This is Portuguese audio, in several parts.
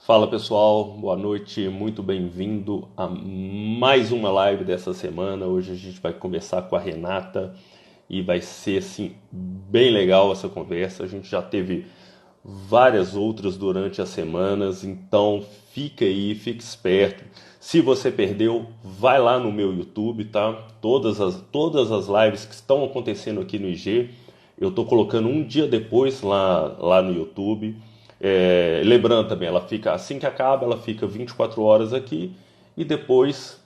Fala pessoal, boa noite, muito bem-vindo a mais uma live dessa semana. Hoje a gente vai conversar com a Renata e vai ser assim bem legal essa conversa. A gente já teve várias outras durante as semanas, então fica aí, fique esperto. Se você perdeu, vai lá no meu YouTube, tá? Todas as lives que estão acontecendo aqui no IG, eu tô colocando um dia depois lá no YouTube. Lembrando também, ela fica assim que acaba, ela fica 24 horas aqui e depois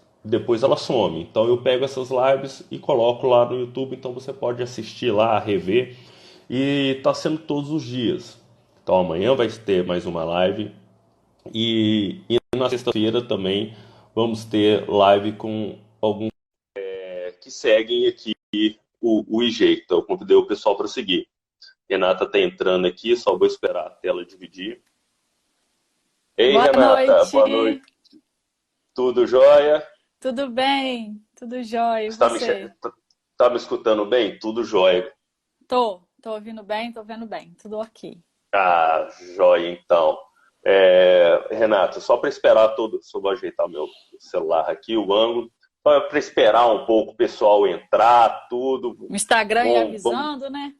ela some. Então eu pego essas lives e coloco lá no YouTube, então você pode assistir lá, rever e tá sendo todos os dias. Então amanhã vai ter mais uma live e na sexta-feira também vamos ter live com alguns que seguem aqui o IG. Então convidei o pessoal para seguir. Renata tá entrando aqui, só vou esperar a tela dividir. Ei, Boa Renata, boa noite, noite. Tudo jóia? tudo bem? Tudo jóia, e Você você? tá me escutando bem? Tudo jóia. Tô ouvindo bem, tô vendo bem, tudo ok. Ah, jóia então. Renata, só para esperar todo. Só vou ajeitar meu celular aqui, o ângulo. Só para esperar um pouco o pessoal entrar, tudo. O Instagram ia Vamos, avisando, né?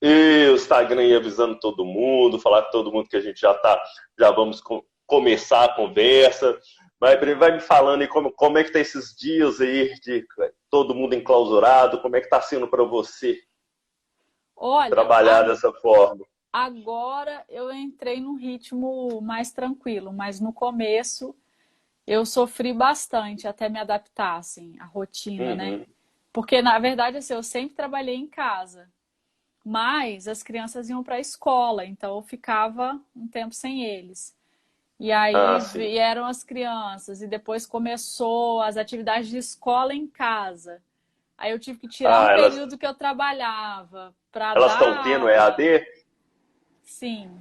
e o Instagram aí avisando todo mundo, falar com todo mundo que a gente já vamos começar a conversa. Vai me falando aí como é que tá esses dias aí de todo mundo enclausurado, como é que tá sendo para você Olha, trabalhar dessa forma? agora eu entrei num ritmo mais tranquilo, mas no começo eu sofri bastante até me adaptar, assim, à rotina, né? Uhum. Porque, na verdade, assim, eu sempre trabalhei em casa, mas as crianças iam para a escola, então eu ficava um tempo sem eles. E Ah, aí sim. vieram as crianças e depois começou as atividades de escola em casa. Aí eu tive que tirar um Ah, elas período que eu trabalhava para elas dar estão tendo aula. EAD? Sim.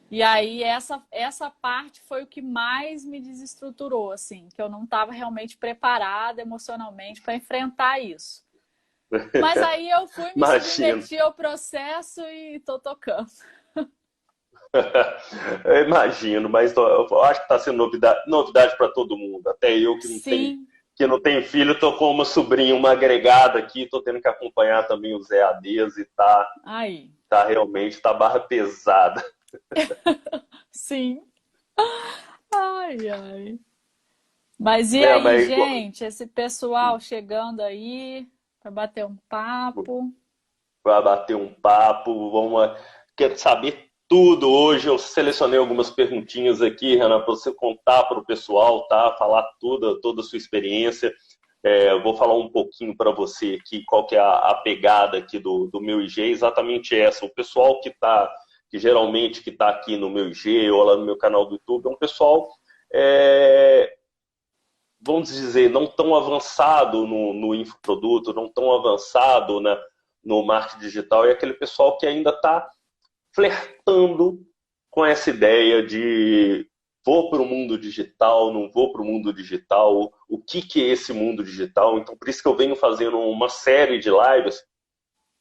E aí essa parte foi o que mais me desestruturou, assim, que eu não estava realmente preparada emocionalmente para enfrentar isso. Mas aí eu fui me Imagino. submeter ao processo e tô tocando. Eu imagino, mas eu acho que está sendo novidade para todo mundo. Até eu Sim. que não tenho filho, estou com uma sobrinha, uma agregada aqui, estou tendo que acompanhar também os EADs e Aí. tá realmente tá barra pesada. Sim. Ai, ai. Mas e É, aí, mas gente? Esse pessoal chegando aí para bater um papo. para bater um papo, quero saber tudo hoje. Eu selecionei algumas perguntinhas aqui, Renan, para você contar para o pessoal, tá? Falar toda a sua experiência. Eu vou falar um pouquinho para você aqui qual que é a pegada aqui do meu IG, exatamente essa. O pessoal que geralmente que está aqui no meu IG ou lá no meu canal do YouTube, é um pessoal, é, vamos dizer, não tão avançado no infoproduto, não tão avançado no marketing digital, é aquele pessoal que ainda está flertando com essa ideia de vou para o mundo digital, não vou para o mundo digital, o que é esse mundo digital. Então, por isso que eu venho fazendo uma série de lives,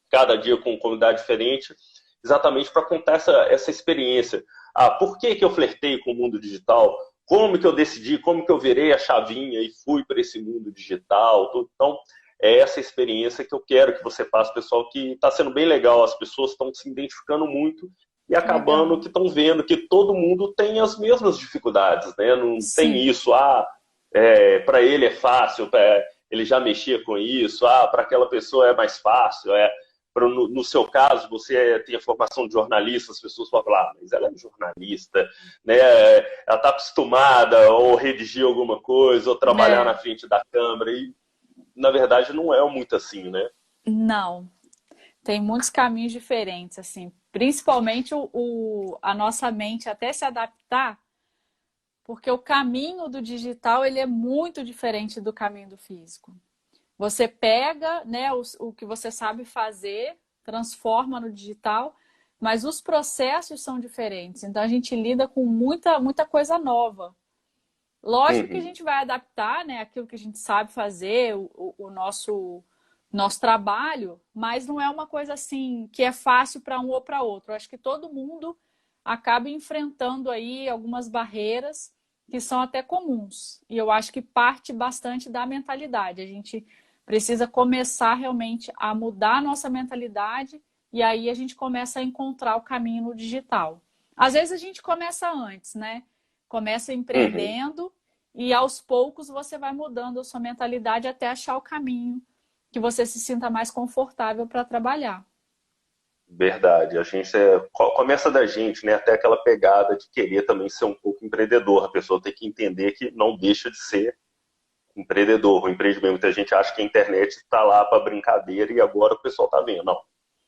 cada dia com um convidado diferente, exatamente para contar essa experiência. Por que eu flertei com o mundo digital? Como que eu decidi, como que eu virei a chavinha e fui para esse mundo digital? Tudo. Então, é essa experiência que eu quero que você passe, pessoal, que está sendo bem legal. As pessoas estão se identificando muito e Que acabando legal. que estão vendo que todo mundo tem as mesmas dificuldades, né? Não tem Sim, isso, para ele é fácil, ele já mexia com isso, para aquela pessoa é mais fácil, no seu caso, você tem a formação de jornalista, as pessoas vão falar, mas ela é jornalista, né? Ela está acostumada ou redigir alguma coisa, ou trabalhar na é. frente da câmera, e na verdade não é muito assim, né? Não, tem muitos caminhos diferentes, assim. Principalmente a nossa mente até se adaptar, porque o caminho do digital ele é muito diferente do caminho do físico. Você pega, né, o que você sabe fazer, transforma no digital, mas os processos são diferentes. Então a gente lida com muita coisa nova. Lógico que a Uhum. gente vai adaptar, né, aquilo que a gente sabe fazer, o nosso trabalho, mas não é uma coisa assim que é fácil para um ou para outro. Eu acho que todo mundo acaba enfrentando aí algumas barreiras que são até comuns. E eu acho que parte bastante da mentalidade. A gente precisa começar realmente a mudar a nossa mentalidade e aí a gente começa a encontrar o caminho no digital. Às vezes a gente começa antes, né? Começa Uhum. empreendendo e aos poucos você vai mudando a sua mentalidade até achar o caminho que você se sinta mais confortável para trabalhar. Verdade. A gente começa da gente, né? Até aquela pegada de querer também ser um pouco empreendedor. A pessoa tem que entender que não deixa de ser empreendedor. O empreendimento, muita gente acha que a internet está lá para brincadeira e agora o pessoal está vendo. Não.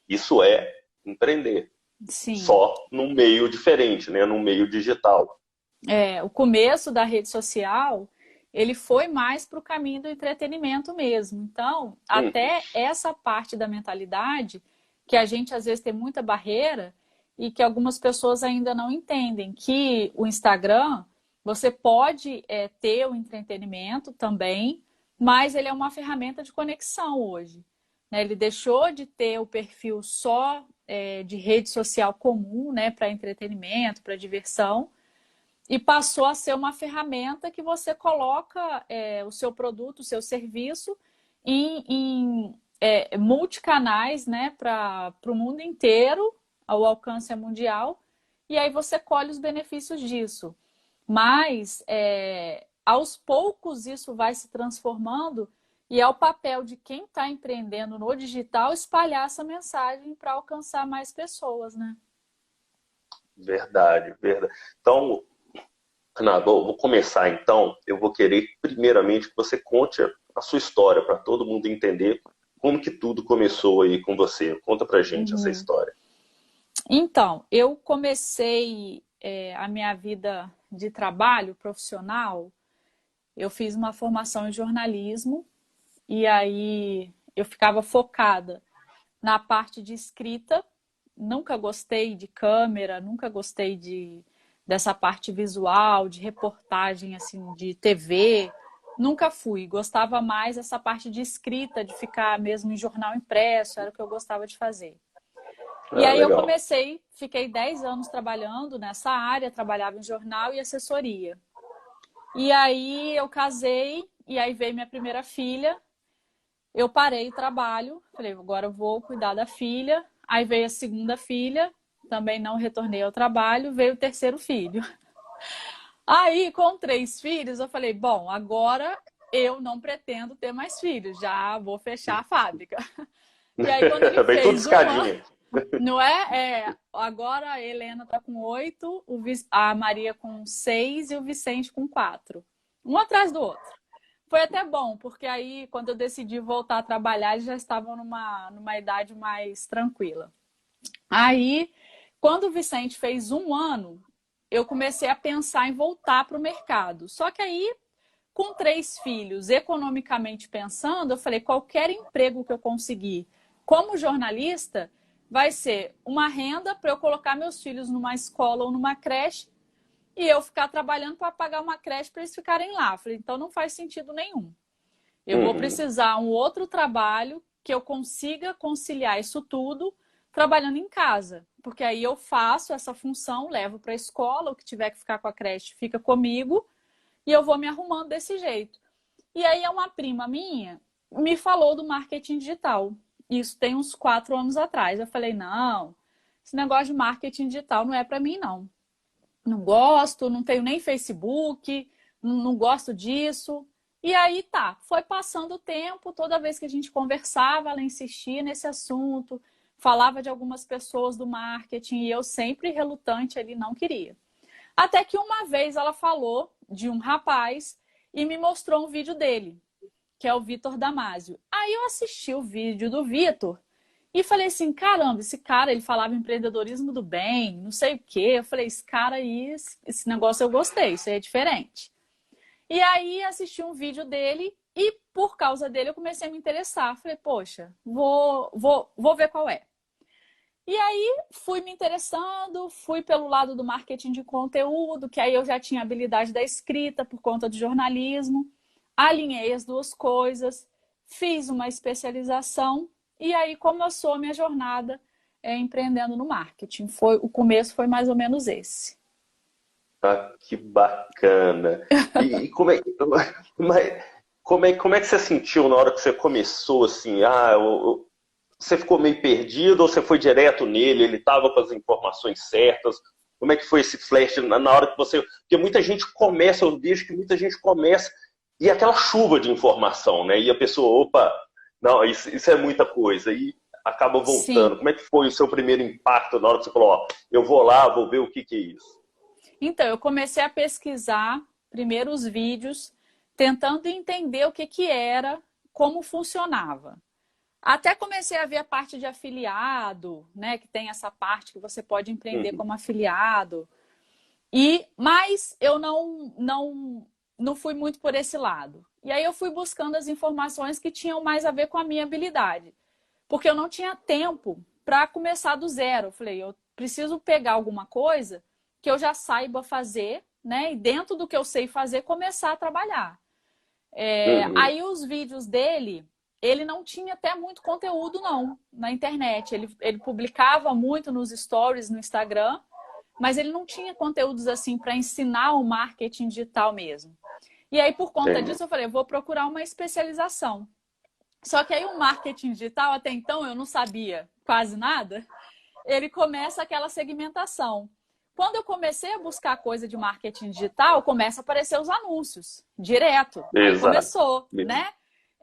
Isso é empreender. Sim. Só num meio diferente, né? Num meio digital. O começo da rede social, ele foi mais para o caminho do entretenimento mesmo. Então, Uhum. até essa parte da mentalidade, que a gente às vezes tem muita barreira e que algumas pessoas ainda não entendem, que o Instagram, você pode ter o entretenimento também, mas ele é uma ferramenta de conexão hoje. Né? Ele deixou de ter o perfil só de rede social comum, né, para entretenimento, para diversão, e passou a ser uma ferramenta que você coloca o seu produto, o seu serviço em multicanais, né, para o mundo inteiro, o alcance é mundial, e aí você colhe os benefícios disso. Mas, aos poucos, isso vai se transformando e é o papel de quem está empreendendo no digital espalhar essa mensagem para alcançar mais pessoas, né? Verdade, verdade. Então, Renato, vou começar então. Eu vou querer, primeiramente, que você conte a sua história, para todo mundo entender como que tudo começou aí com você. Conta pra gente essa Uhum. história. Então, eu comecei a minha vida de trabalho profissional, eu fiz uma formação em jornalismo e aí eu ficava focada na parte de escrita. Nunca gostei de câmera, nunca gostei dessa parte visual, de reportagem assim, de TV. Nunca fui. Gostava mais dessa parte de escrita, de ficar mesmo em jornal impresso, era o que eu gostava de fazer. E Ah, aí eu legal. comecei, fiquei 10 anos trabalhando nessa área, trabalhava em jornal e assessoria. E aí eu casei, e aí veio minha primeira filha, eu parei o trabalho, falei, agora eu vou cuidar da filha. Aí veio a segunda filha, também não retornei ao trabalho, veio o terceiro filho. Aí, com 3 filhos, eu falei, bom, agora eu não pretendo ter mais filhos, já vou fechar a fábrica. E aí, quando ele Vem tudo fez um ano, escadinha. não é? Agora a Helena tá com 8, a Maria com 6 e o Vicente com 4. Um atrás do outro. Foi até bom, porque aí, quando eu decidi voltar a trabalhar, eles já estavam numa idade mais tranquila. Aí, quando o Vicente fez um ano, eu comecei a pensar em voltar para o mercado. Só que aí, com 3 filhos, economicamente pensando, eu falei, qualquer emprego que eu conseguir como jornalista vai ser uma renda para eu colocar meus filhos numa escola ou numa creche e eu ficar trabalhando para pagar uma creche para eles ficarem lá. Eu falei, então não faz sentido nenhum. Eu vou Uhum. precisar um outro trabalho que eu consiga conciliar isso tudo trabalhando em casa, porque aí eu faço essa função, levo para a escola, o que tiver que ficar com a creche fica comigo e eu vou me arrumando desse jeito. E aí uma prima minha me falou do marketing digital. Isso tem uns 4 anos atrás. Eu falei, não, esse negócio de marketing digital não é para mim, não. Não gosto, não tenho nem Facebook, não gosto disso. E aí tá, foi passando o tempo, toda vez que a gente conversava, ela insistia nesse assunto, falava de algumas pessoas do marketing e eu sempre relutante ali, não queria. Até que uma vez ela falou de um rapaz e me mostrou um vídeo dele, que é o Vitor Damasio. Aí eu assisti o vídeo do Vitor e falei assim, caramba, esse cara, ele falava empreendedorismo do bem, não sei o quê. Eu falei, esse cara aí, esse negócio eu gostei, isso aí é diferente. E aí assisti um vídeo dele e por causa dele eu comecei a me interessar. Falei, poxa, vou ver qual é. E aí fui me interessando, fui pelo lado do marketing de conteúdo, que aí eu já tinha habilidade da escrita por conta do jornalismo, alinhei as duas coisas, fiz uma especialização e aí começou a minha jornada empreendendo no marketing. O começo foi mais ou menos esse. Ah, que bacana. E mas como é que você sentiu na hora que você começou assim? Você ficou meio perdido ou você foi direto nele? Ele estava com as informações certas? Como é que foi esse flash na hora que você. Porque muita gente começa, eu vejo que muita gente começa e é aquela chuva de informação, né? E a pessoa, opa, não, isso é muita coisa. E acaba voltando. Sim. Como é que foi o seu primeiro impacto na hora que você falou, ó, eu vou lá, vou ver o que que é isso? Então, eu comecei a pesquisar primeiro os vídeos, tentando entender o que que era, como funcionava. Até comecei a ver a parte de afiliado, né? Que tem essa parte que você pode empreender Uhum, como afiliado. Mas eu não fui muito por esse lado. E aí eu fui buscando as informações que tinham mais a ver com a minha habilidade. Porque eu não tinha tempo para começar do zero. Eu falei, eu preciso pegar alguma coisa que eu já saiba fazer, né? E dentro do que eu sei fazer, começar a trabalhar. uhum, Aí os vídeos dele, ele não tinha até muito conteúdo, não, na internet. Ele publicava muito nos stories no Instagram, mas ele não tinha conteúdos assim para ensinar o marketing digital mesmo. E aí, por conta entendi. disso, eu falei, eu vou procurar uma especialização. Só que aí o marketing digital, até então, eu não sabia quase nada. Ele começa aquela segmentação. Quando eu comecei a buscar coisa de marketing digital, começa a aparecer os anúncios, direto. Aí Exato. começou, né?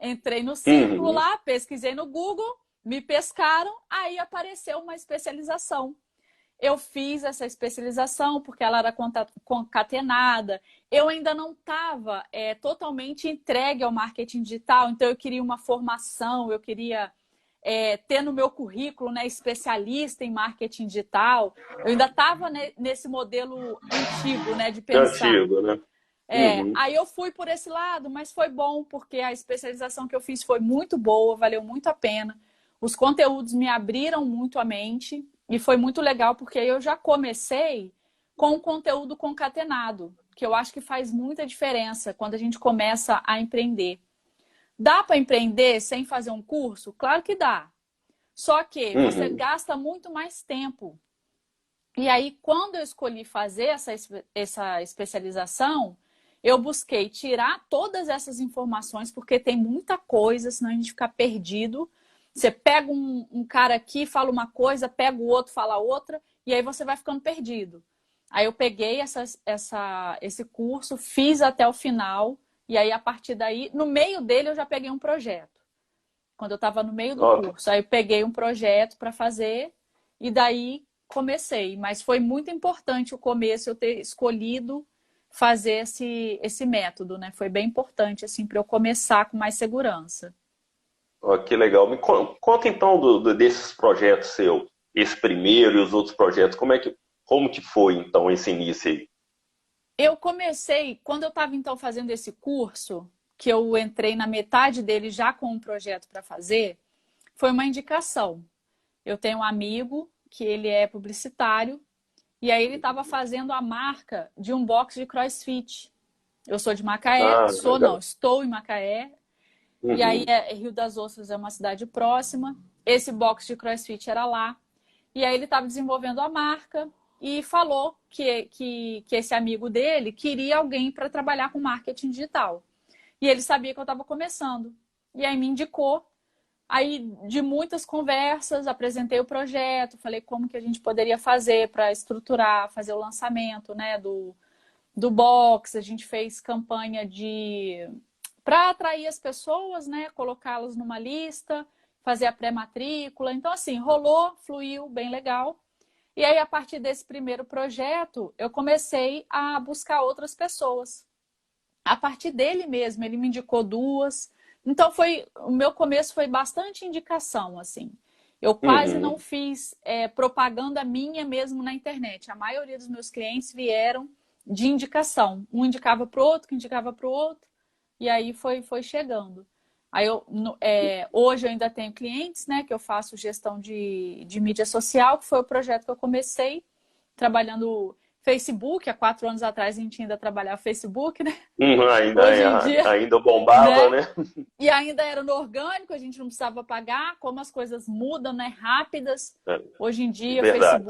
Entrei no círculo Uhum. lá, pesquisei no Google, me pescaram, aí apareceu uma especialização. Eu fiz essa especialização porque ela era concatenada. Eu ainda não estava totalmente entregue ao marketing digital, então eu queria uma formação, eu queria ter no meu currículo, né, especialista em marketing digital. Eu ainda estava nesse modelo antigo, né, de pensar. Antigo, né? Uhum. Aí eu fui por esse lado, mas foi bom porque a especialização que eu fiz foi muito boa, valeu muito a pena. Os conteúdos me abriram muito a mente e foi muito legal porque eu já comecei com o conteúdo concatenado, que eu acho que faz muita diferença quando a gente começa a empreender. Dá para empreender sem fazer um curso? Claro que dá. Só que você Uhum. gasta muito mais tempo. E aí, quando eu escolhi fazer essa especialização, eu busquei tirar todas essas informações, porque tem muita coisa, senão a gente fica perdido. Você pega um cara aqui, fala uma coisa, pega o outro, fala outra, e aí você vai ficando perdido. Aí eu peguei esse curso, fiz até o final, e aí a partir daí, no meio dele, eu já peguei um projeto. Quando eu estava no meio do Ok. curso, aí eu peguei um projeto para fazer, e daí comecei. Mas foi muito importante o começo eu ter escolhido fazer esse método, né? Foi bem importante, assim, para eu começar com mais segurança. Ó, que legal. Conta então desses projetos seu, esse primeiro e os outros projetos, como que foi então esse início aí? Eu comecei, quando eu estava então fazendo esse curso, que eu entrei na metade dele já com um projeto para fazer, foi uma indicação. Eu tenho um amigo que ele é publicitário e aí ele estava fazendo a marca de um box de CrossFit. Eu sou de Macaé, Ah, sou não, legal. estou em Macaé. E aí Uhum. Rio das Ostras é uma cidade próxima. Esse box de CrossFit era lá. E aí ele estava desenvolvendo a marca e falou que esse amigo dele queria alguém para trabalhar com marketing digital. E ele sabia que eu estava começando. E aí me indicou. Aí, de muitas conversas, apresentei o projeto, falei como que a gente poderia fazer para estruturar, fazer o lançamento, né, do box. A gente fez campanha de para atrair as pessoas, né, colocá-las numa lista, fazer a pré-matrícula. Então, assim, rolou, fluiu, bem legal. E aí, a partir desse primeiro projeto, eu comecei a buscar outras pessoas. A partir dele mesmo, ele me indicou duas. Então o meu começo foi bastante indicação, assim. Eu quase não Uhum. fiz propaganda minha mesmo na internet. A maioria dos meus clientes vieram de indicação. Um indicava para o outro, que indicava para o outro, e aí foi chegando. Aí hoje eu ainda tenho clientes, né, que eu faço gestão de mídia social, que foi o projeto que eu comecei trabalhando Facebook, há 4 anos atrás a gente ainda trabalhava Facebook, né? Ainda, Hoje em dia, ainda bombava, né? né? E ainda era no orgânico, a gente não precisava pagar, como as coisas mudam, né? Rápidas. É, Hoje em dia, verdade.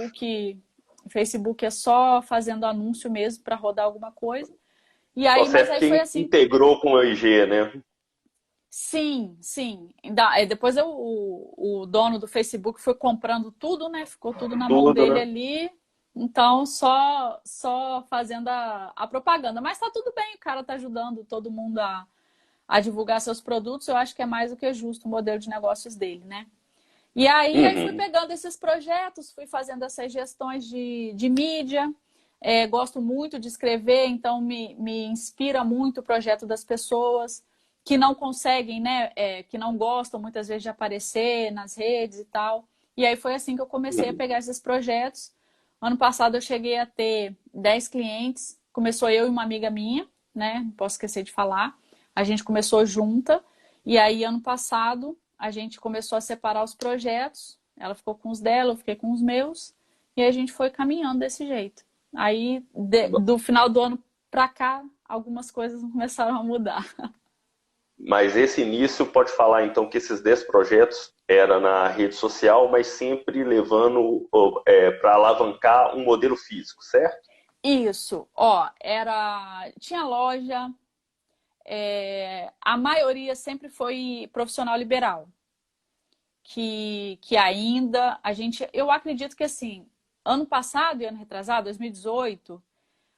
Facebook é só fazendo anúncio mesmo para rodar alguma coisa. E Só aí, mas serve aí foi quem assim. integrou com o IG, né? Sim, sim. Depois o dono do Facebook foi comprando tudo, né? Ficou tudo na mão Tudo, dele né? ali. Então, só fazendo a propaganda. Mas tá tudo bem, o cara tá ajudando todo mundo a divulgar seus produtos. Eu acho que é mais do que justo o modelo de negócios dele, né? E aí fui Uhum. pegando esses projetos, fui fazendo essas gestões de mídia. Gosto muito de escrever, então me inspira muito o projeto das pessoas que não conseguem, né? Que não gostam muitas vezes de aparecer nas redes e tal. E aí foi assim que eu comecei a Uhum. pegar esses projetos. Ano passado eu cheguei a ter 10 clientes. Começou eu e uma amiga minha, né? Não posso esquecer de falar. A gente começou junta. E aí, ano passado, a gente começou a separar os projetos. Ela ficou com os dela, eu fiquei com os meus. E aí a gente foi caminhando desse jeito. Aí, do final do ano para cá, algumas coisas começaram a mudar. Mas esse início pode falar então que esses 10 projetos era na rede social, mas sempre levando para alavancar um modelo físico, certo? Isso, ó, tinha loja, a maioria sempre foi profissional liberal, que ainda eu acredito que assim, ano passado e ano retrasado, 2018,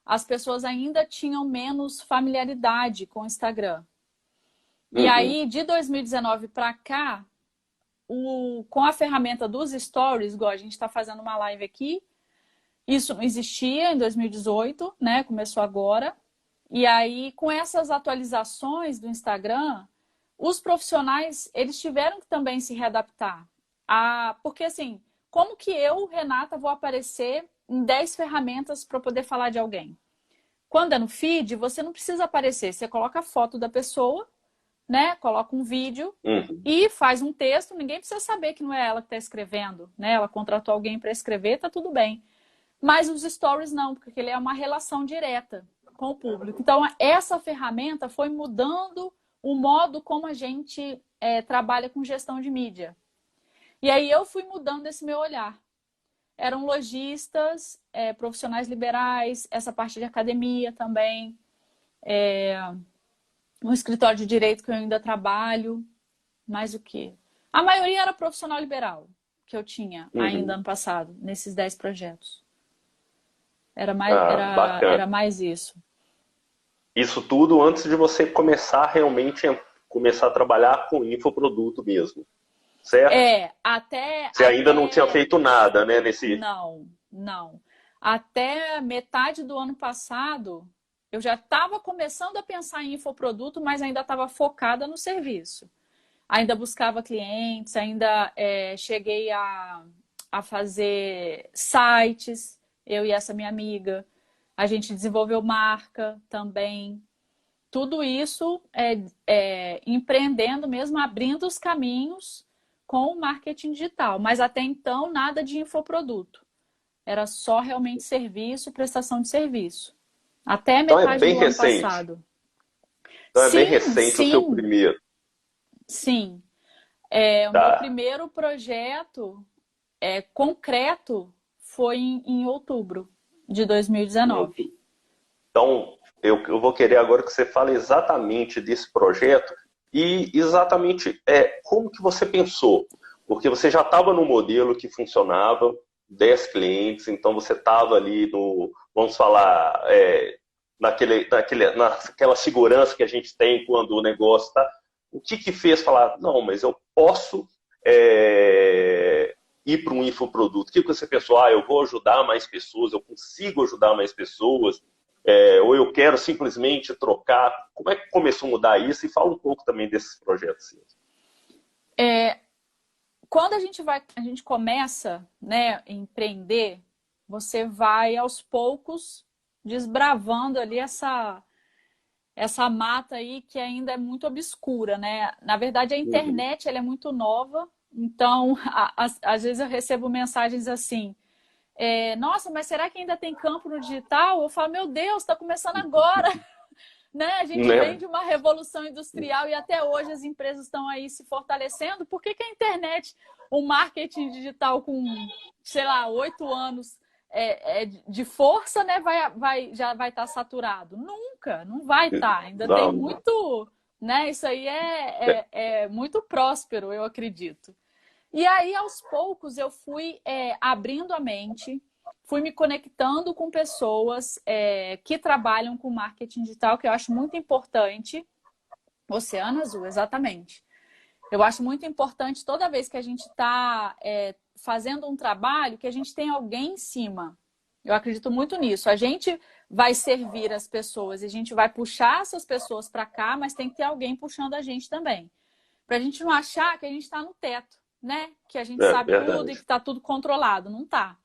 as pessoas ainda tinham menos familiaridade com o Instagram. E Uhum. aí, de 2019 para cá, com a ferramenta dos stories, igual a gente está fazendo uma live aqui, isso não existia em 2018, né? Começou agora. E aí, com essas atualizações do Instagram, os profissionais, eles tiveram que também se readaptar. Porque assim, como que eu, Renata, vou aparecer em 10 ferramentas para poder falar de alguém? Quando é no feed, você não precisa aparecer. Você coloca a foto da pessoa, né? Coloca um vídeo Uhum. e faz um texto. Ninguém precisa saber que não é ela que está escrevendo, né? Ela contratou alguém para escrever, tá tudo bem. Mas os stories não, porque ele é uma relação direta com o público. Então, essa ferramenta foi mudando o modo como a gente trabalha com gestão de mídia. E aí eu fui mudando esse meu olhar. Eram lojistas, profissionais liberais, essa parte de academia também, um escritório de direito que eu ainda trabalho, mais o quê? A maioria era profissional liberal, que eu tinha ainda Uhum. ano passado, nesses 10 projetos. Era mais, Ah, era, bacana. era mais isso. Isso tudo antes de você começar realmente a começar a trabalhar com infoproduto mesmo, certo? Até, Você ainda não tinha até, feito nada, né, nesse. não, não. Até metade do ano passado, eu já estava começando a pensar em infoproduto, mas ainda estava focada no serviço. Ainda buscava clientes, ainda cheguei a fazer sites, eu e essa minha amiga. A gente desenvolveu marca também. Tudo isso empreendendo mesmo, abrindo os caminhos com o marketing digital. Mas até então, nada de infoproduto. Era só realmente serviço, prestação de serviço. Até Então é metade bem do ano recente. passado. Então é bem Sim, recente o seu sim, primeiro. sim. O meu Tá. primeiro projeto concreto foi em outubro de Em 2019. outubro. Então, eu vou querer agora que você fale exatamente desse projeto e exatamente como que você pensou. Porque você já estava no modelo que funcionava, 10 clientes, então você estava ali no, vamos falar, naquela segurança que a gente tem quando o negócio está. O que que fez falar, não, mas eu posso ir para um infoproduto? O que você pensou? Ah, eu vou ajudar mais pessoas, eu consigo ajudar mais pessoas, ou eu quero simplesmente trocar. Como é que começou a mudar isso? E fala um pouco também desses projetos. Quando a gente começa, né, a empreender, você vai aos poucos desbravando ali essa mata aí que ainda é muito obscura, né? Na verdade, a Uhum. internet ela é muito nova, então às vezes eu recebo mensagens assim: nossa, mas será que ainda tem campo no digital? Eu falo, meu Deus, está começando agora. Né? A gente vem Né? de uma revolução industrial e até hoje as empresas estão aí se fortalecendo. Por que a internet, o marketing digital com, sei lá, 8 anos de força, né, já vai estar saturado? Nunca, não vai estar. Ainda tem Não, muito, né? Isso aí é muito próspero, eu acredito. E aí, aos poucos, eu fui abrindo a mente, fui me conectando com pessoas que trabalham com marketing digital, que eu acho muito importante. Oceano Azul, exatamente. Eu acho muito importante toda vez que a gente está fazendo um trabalho, que a gente tem alguém em cima. Eu acredito muito nisso. A gente vai servir as pessoas e a gente vai puxar essas pessoas para cá, mas tem que ter alguém puxando a gente também. Para a gente não achar que a gente está no teto, né? Que a gente é sabe tudo e que verdade. está tudo controlado. Não está.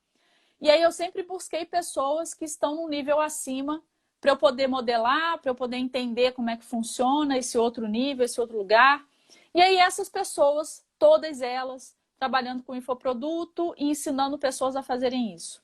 E aí eu sempre busquei pessoas que estão num nível acima para eu poder modelar, para eu poder entender como é que funciona esse outro nível, esse outro lugar. E aí essas pessoas, todas elas, trabalhando com infoproduto e ensinando pessoas a fazerem isso.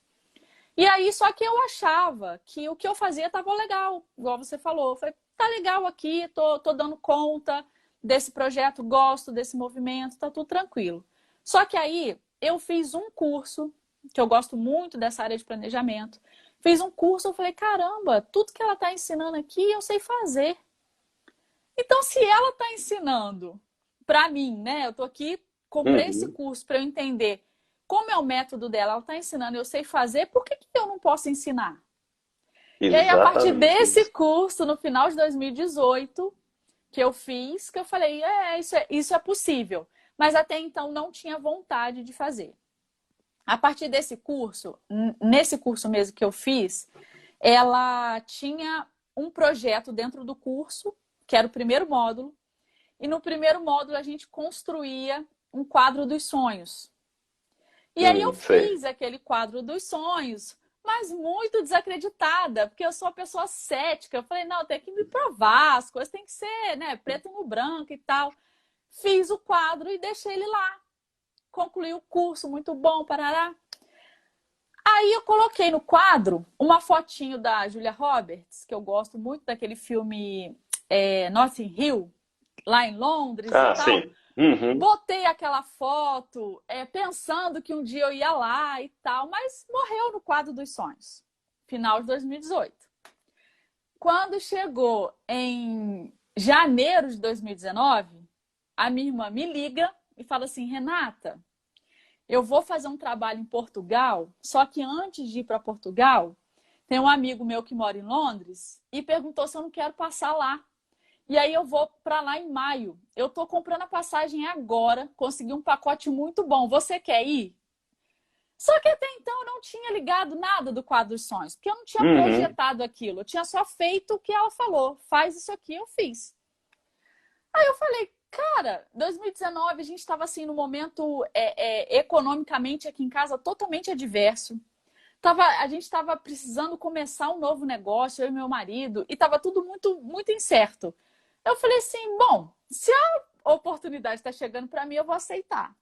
E aí, só que eu achava que o que eu fazia estava legal, igual você falou. Eu falei, tá legal aqui, tô dando conta desse projeto, gosto desse movimento, tá tudo tranquilo. Só que aí eu fiz um curso, que eu gosto muito dessa área de planejamento. Fiz um curso, eu falei, caramba, tudo que ela está ensinando aqui eu sei fazer. Então, se ela está ensinando para mim, né? Eu tô aqui, comprei esse Uhum. curso para eu entender como é o método dela, ela está ensinando, eu sei fazer, por que eu não posso ensinar? E aí, a partir Exatamente desse isso. curso, no final de 2018, que eu fiz, que eu falei, isso é possível. Mas até então não tinha vontade de fazer. A partir desse curso, nesse curso mesmo que eu fiz, ela tinha um projeto dentro do curso, que era o primeiro módulo, e no primeiro módulo a gente construía um quadro dos sonhos. E aí eu Sei. fiz aquele quadro dos sonhos, mas muito desacreditada, porque eu sou uma pessoa cética. Eu falei, não, tem que me provar, as coisas têm que ser, né, preto no branco e tal. Fiz o quadro e deixei ele lá. Concluí o curso, muito bom, parará. Aí eu coloquei no quadro uma fotinho da Julia Roberts, que eu gosto muito daquele filme Notting Hill, lá em Londres e Ah, tal. sim. Uhum. Botei aquela foto pensando que um dia eu ia lá e tal, mas morreu no quadro dos sonhos, final de 2018. Quando chegou em janeiro de 2019, a minha irmã me liga e fala assim, Renata, eu vou fazer um trabalho em Portugal, só que antes de ir para Portugal, tem um amigo meu que mora em Londres e perguntou se eu não quero passar lá. E aí eu vou para lá em maio. Eu tô comprando a passagem agora, consegui um pacote muito bom. Você quer ir? Só que até então eu não tinha ligado nada do quadro dos sonhos, porque eu não tinha Uhum. projetado aquilo. Eu tinha só feito o que ela falou. Faz isso aqui, eu fiz. Aí eu falei, cara, 2019 a gente estava assim no momento economicamente aqui em casa totalmente adverso. A gente estava precisando começar um novo negócio, eu e meu marido, e estava tudo muito, muito incerto. Eu falei assim, bom, se a oportunidade está chegando para mim, eu vou aceitar.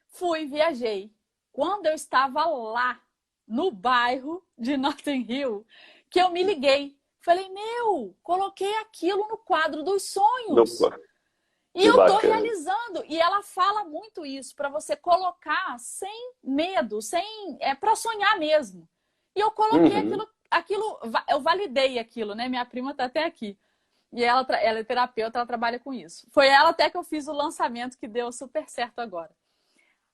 Fui, viajei. Quando eu estava lá, no bairro de Notting Hill, que eu me liguei. Falei, meu, coloquei aquilo no quadro dos sonhos. Opa, E que eu tô bacana. realizando. E ela fala muito isso, para você colocar sem medo, sem para sonhar mesmo. E eu coloquei Uhum. eu validei aquilo, né? Minha prima tá até aqui. E ela é terapeuta, ela trabalha com isso. Foi ela até que eu fiz o lançamento que deu super certo agora.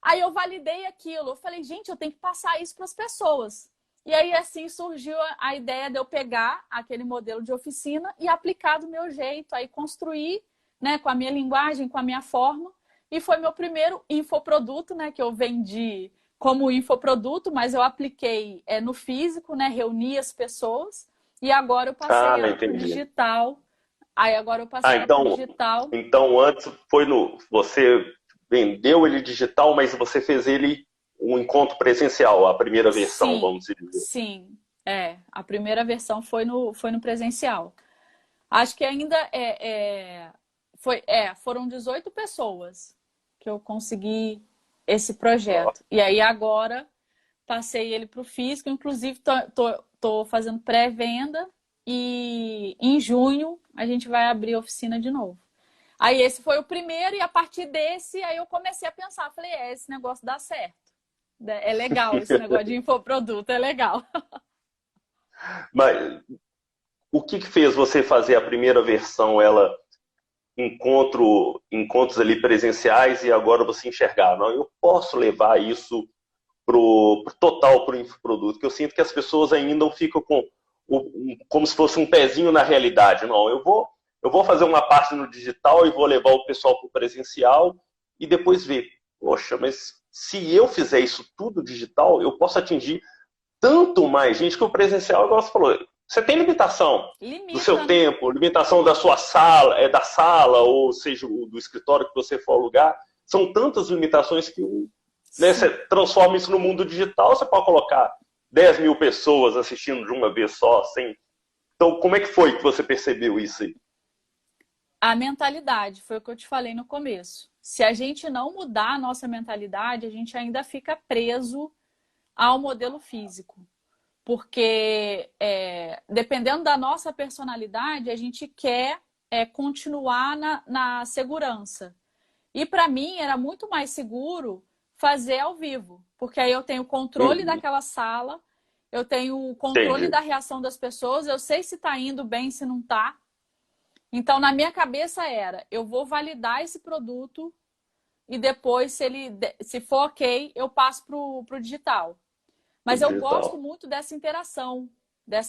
Aí eu validei aquilo. Eu falei, gente, eu tenho que passar isso para as pessoas. E aí assim surgiu a ideia de eu pegar aquele modelo de oficina e aplicar do meu jeito, aí construir, né, com a minha linguagem, com a minha forma. E foi meu primeiro infoproduto, né, que eu vendi como infoproduto, mas eu apliquei no físico, né, reuni as pessoas. E agora eu Ah, passei ela para o entendi. digital. Aí agora eu Ah, passei ela para o então, digital. então antes foi no. Você vendeu ele digital, mas você fez ele um encontro presencial, a primeira versão, Sim, vamos dizer. sim. A primeira versão foi no presencial. Acho que ainda foram 18 pessoas que eu consegui esse projeto. E aí agora passei ele para o físico, inclusive tô fazendo pré-venda e em junho a gente vai abrir a oficina de novo. Aí esse foi o primeiro e a partir desse aí eu comecei a pensar, falei, esse negócio dá certo. É legal, esse negócio de infoproduto, é legal. Mas o que fez você fazer a primeira versão, ela encontros ali presenciais e agora você enxergar, não, eu posso levar isso pro total pro infoproduto, que eu sinto que as pessoas ainda ficam com como se fosse um pezinho na realidade. Não, eu vou fazer uma parte no digital e vou levar o pessoal para o presencial e depois ver. Poxa, mas se eu fizer isso tudo digital, eu posso atingir tanto mais gente que o presencial, igual você falou. Você tem limitação do seu Limita, né? tempo, limitação da sua sala, da sala, ou seja, do escritório que você for alugar. São tantas limitações que né, você transforma isso no mundo digital, você pode colocar 10 mil pessoas assistindo de uma vez só. Sem... Então, como é que foi que você percebeu isso aí? A mentalidade, foi o que eu te falei no começo. Se a gente não mudar a nossa mentalidade, a gente ainda fica preso ao modelo físico. Porque, dependendo da nossa personalidade, a gente quer continuar na segurança. E para mim era muito mais seguro fazer ao vivo, porque aí eu tenho controle daquela sala, eu tenho o controle Entendi. da reação das pessoas, eu sei se está indo bem, se não está. Então, na minha cabeça era, eu vou validar esse produto e depois, se for ok, eu passo para o digital. O Mas eu gosto digital. muito dessa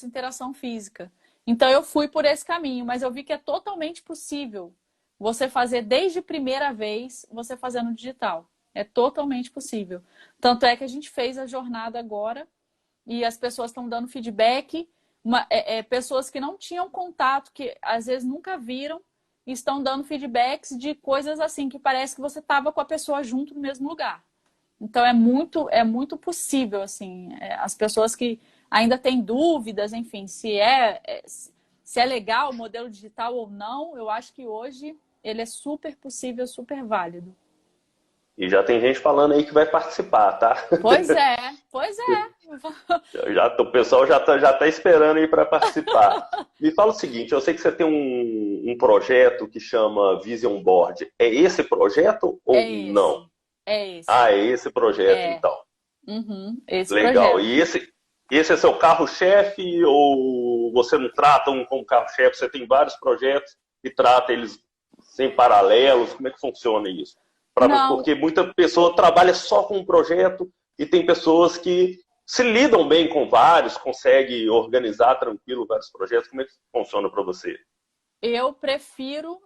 interação física. Então eu fui por esse caminho, mas eu vi que é totalmente possível você fazer desde a primeira vez, você fazer no digital. É totalmente possível. Tanto é que a gente fez a jornada agora e as pessoas estão dando feedback. Pessoas que não tinham contato, que às vezes nunca viram, estão dando feedbacks de coisas assim, que parece que você estava com a pessoa junto no mesmo lugar. Então é muito possível, assim, as pessoas que ainda têm dúvidas, enfim, se é legal o modelo digital ou não, eu acho que hoje ele é super possível, super válido. E já tem gente falando aí que vai participar, tá? Pois é, pois é. O pessoal já tá esperando aí para participar. Me fala o seguinte, eu sei que você tem um projeto que chama Vision Board. É esse projeto ou É não? esse, é Ah, esse, é esse projeto, é, então. esse Legal. projeto. E esse é seu carro-chefe ou você não trata um como carro-chefe? Você tem vários projetos e trata eles sem paralelos? Como é que funciona isso? Não, Porque muita pessoa trabalha só com um projeto e tem pessoas que se lidam bem com vários, conseguem organizar tranquilo vários projetos. Como é que funciona para você? eu prefiro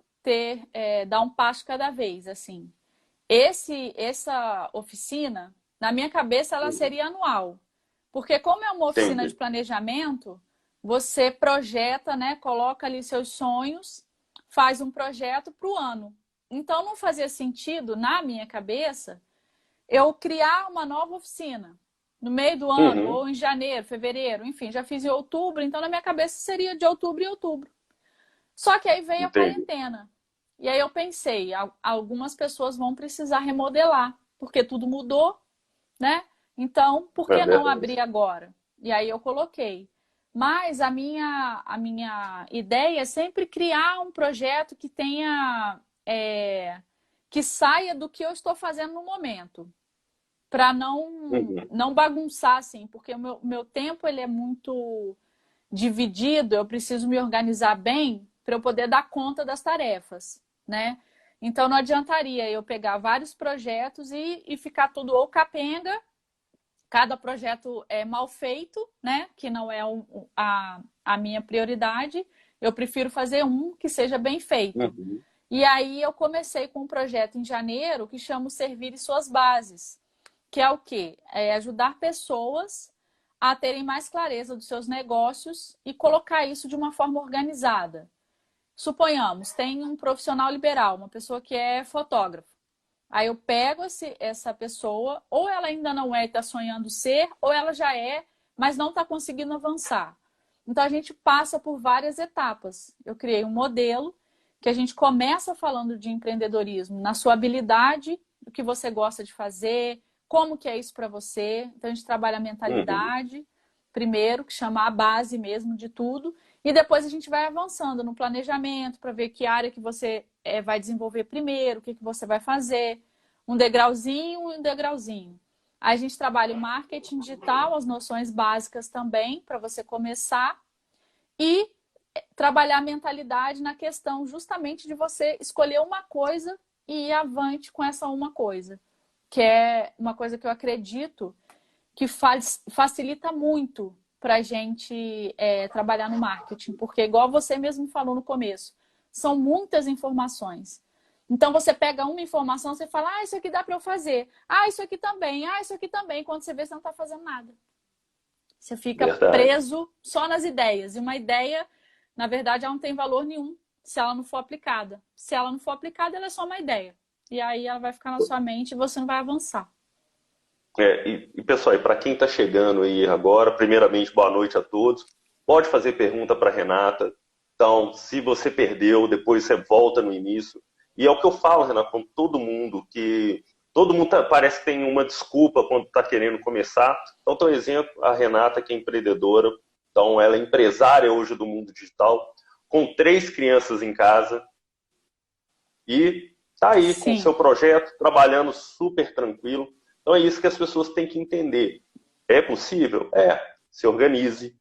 dar um passo cada vez, assim. Essa oficina, na minha cabeça, ela seria anual. Porque como é uma oficina de Entendi. planejamento, você projeta, né, coloca ali seus sonhos, faz um projeto para o ano. Então não fazia sentido, na minha cabeça, eu criar uma nova oficina no meio do ano, Uhum, ou em janeiro, fevereiro, enfim, já fiz em outubro, então na minha cabeça seria de outubro em outubro. Só que aí veio a entendi. quarentena. E aí eu pensei, algumas pessoas vão precisar remodelar, porque tudo mudou, né? Então, por É que não verdade. abrir agora? E aí eu coloquei. Mas a minha ideia é sempre criar um projeto que tenha, que saia do que eu estou fazendo no momento, para Uhum, não bagunçar assim, porque o meu tempo ele é muito dividido, eu preciso me organizar bem para eu poder dar conta das tarefas, né? Então não adiantaria eu pegar vários projetos e ficar tudo ou capenga, cada projeto é mal feito, né? Que não é a minha prioridade. Eu prefiro fazer um que seja bem feito. uhum. E aí eu comecei com um projeto em janeiro que chama o Servir e Suas Bases, que é o quê? É ajudar pessoas a terem mais clareza dos seus negócios e colocar isso de uma forma organizada. Suponhamos, tem um profissional liberal, uma pessoa que é fotógrafo. Aí eu pego essa pessoa, ou ela ainda não é e está sonhando ser, ou ela já é, mas não está conseguindo avançar. Então a gente passa por várias etapas. Eu criei um modelo que a gente começa falando de empreendedorismo na sua habilidade, o que você gosta de fazer, como que é isso para você. Então, a gente trabalha a mentalidade primeiro, que chama a base mesmo de tudo, e depois a gente vai avançando no planejamento para ver que área que você vai desenvolver primeiro, o que você vai fazer, um degrauzinho e um degrauzinho. Aí a gente trabalha o marketing digital, as noções básicas também, para você começar, e trabalhar a mentalidade na questão justamente de você escolher uma coisa e ir avante com essa uma coisa, que é uma coisa que eu acredito que facilita muito para a gente trabalhar no marketing, porque igual você mesmo falou no começo, são muitas informações. Então você pega uma informação, você fala, isso aqui dá para eu fazer, isso aqui também, isso aqui também. Quando você vê, você não está fazendo nada. Você fica preso só nas ideias. E uma ideia, na verdade, ela não tem valor nenhum se ela não for aplicada. Se ela não for aplicada, ela é só uma ideia. E aí ela vai ficar na sua mente e você não vai avançar. Pessoal, para quem está chegando aí agora, primeiramente, boa noite a todos. Pode fazer pergunta para a Renata. Então, se você perdeu, depois você volta no início. E é o que eu falo, Renata, com todo mundo, que todo mundo parece que tem uma desculpa quando está querendo começar. Então, tem um exemplo, a Renata, que é empreendedora. Então, ela é empresária hoje do mundo digital, com 3 crianças em casa. E está aí com o seu projeto, trabalhando super tranquilo. Então é isso que as pessoas têm que entender. É possível? Se organize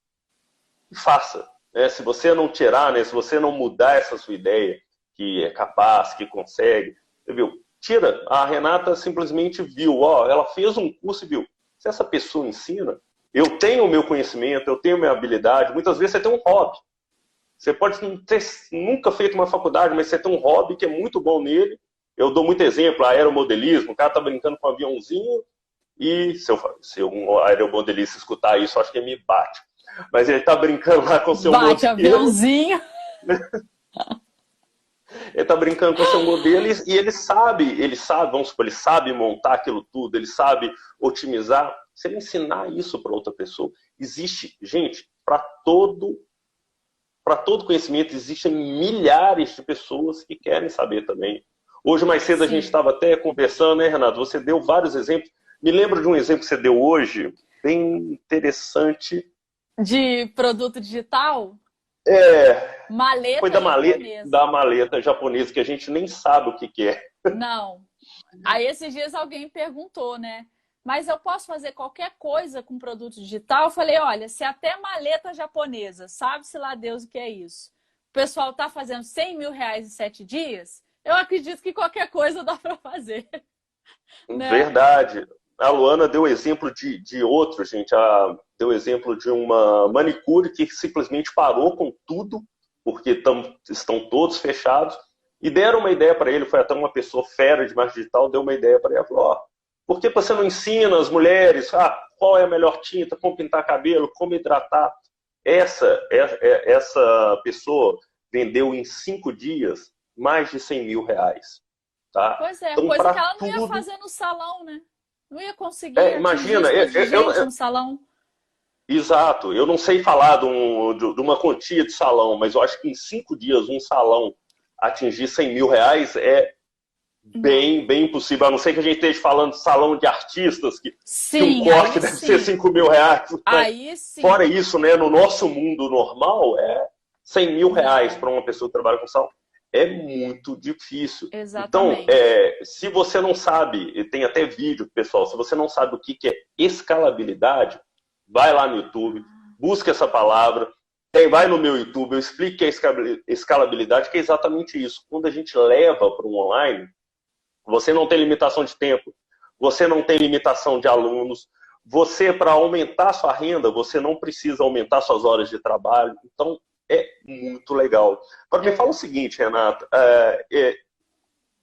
e faça. Se você não tirar, se você não mudar essa sua ideia, que é capaz, que consegue, viu? Tira. A Renata simplesmente viu, ela fez um curso e viu. Se essa pessoa ensina, eu tenho o meu conhecimento, eu tenho a minha habilidade. Muitas vezes você tem um hobby. Você pode não ter nunca feito uma faculdade, mas você tem um hobby que é muito bom nele. Eu dou muito exemplo, aeromodelismo, o cara está brincando com um aviãozinho e se um aeromodelista escutar isso, acho que ele me bate. Mas ele está brincando lá com o seu modelo. Bate aviãozinho. Ele está brincando com o seu modelo e ele sabe, vamos supor, ele sabe montar aquilo tudo, ele sabe otimizar. Se ele ensinar isso para outra pessoa, existe, gente, para todo conhecimento, existem milhares de pessoas que querem saber também. Hoje, mais cedo, a gente estava até conversando, né, Renato? Você deu vários exemplos. Me lembro de um exemplo que você deu hoje, bem interessante. De produto digital? Maleta foi da maleta japonesa, que a gente nem sabe o que é. Não. Aí, esses dias, alguém perguntou, né? Mas eu posso fazer qualquer coisa com produto digital? Eu falei, olha, se até maleta japonesa, sabe-se lá Deus o que é isso, o pessoal está fazendo 100 mil reais em 7 dias, eu acredito que qualquer coisa dá para fazer. Né? Verdade. A Luana deu exemplo de outro, gente. Deu exemplo de uma manicure que simplesmente parou com tudo, porque estão todos fechados, e deram uma ideia para ele. Foi até uma pessoa fera de marketing digital, deu uma ideia para ele. Falou, por que você não ensina as mulheres qual é a melhor tinta, como pintar cabelo, como hidratar? Essa pessoa vendeu em 5 dias mais de 100 mil reais. Tá? Pois é, então, coisa que ela não ia fazer no salão, né? Não ia conseguir imagina, no salão. Exato. Eu não sei falar de uma quantia de salão, mas eu acho que em 5 dias um salão atingir 100 mil reais é bem impossível. A não ser que a gente esteja falando de salão de artistas, que um corte deve ser 5 mil reais. Aí sim. Fora isso, né, no nosso mundo normal, 100 mil reais para uma pessoa que trabalha com salão. É muito difícil. Exatamente. Então, se você não sabe, tem até vídeo, pessoal, se você não sabe o que é escalabilidade, vai lá no YouTube, busca essa palavra, vai no meu YouTube, eu explico que é escalabilidade, que é exatamente isso. Quando a gente leva para um online, você não tem limitação de tempo, você não tem limitação de alunos, você, para aumentar sua renda, você não precisa aumentar suas horas de trabalho. Então, é muito legal. Agora, me fala o seguinte, Renata.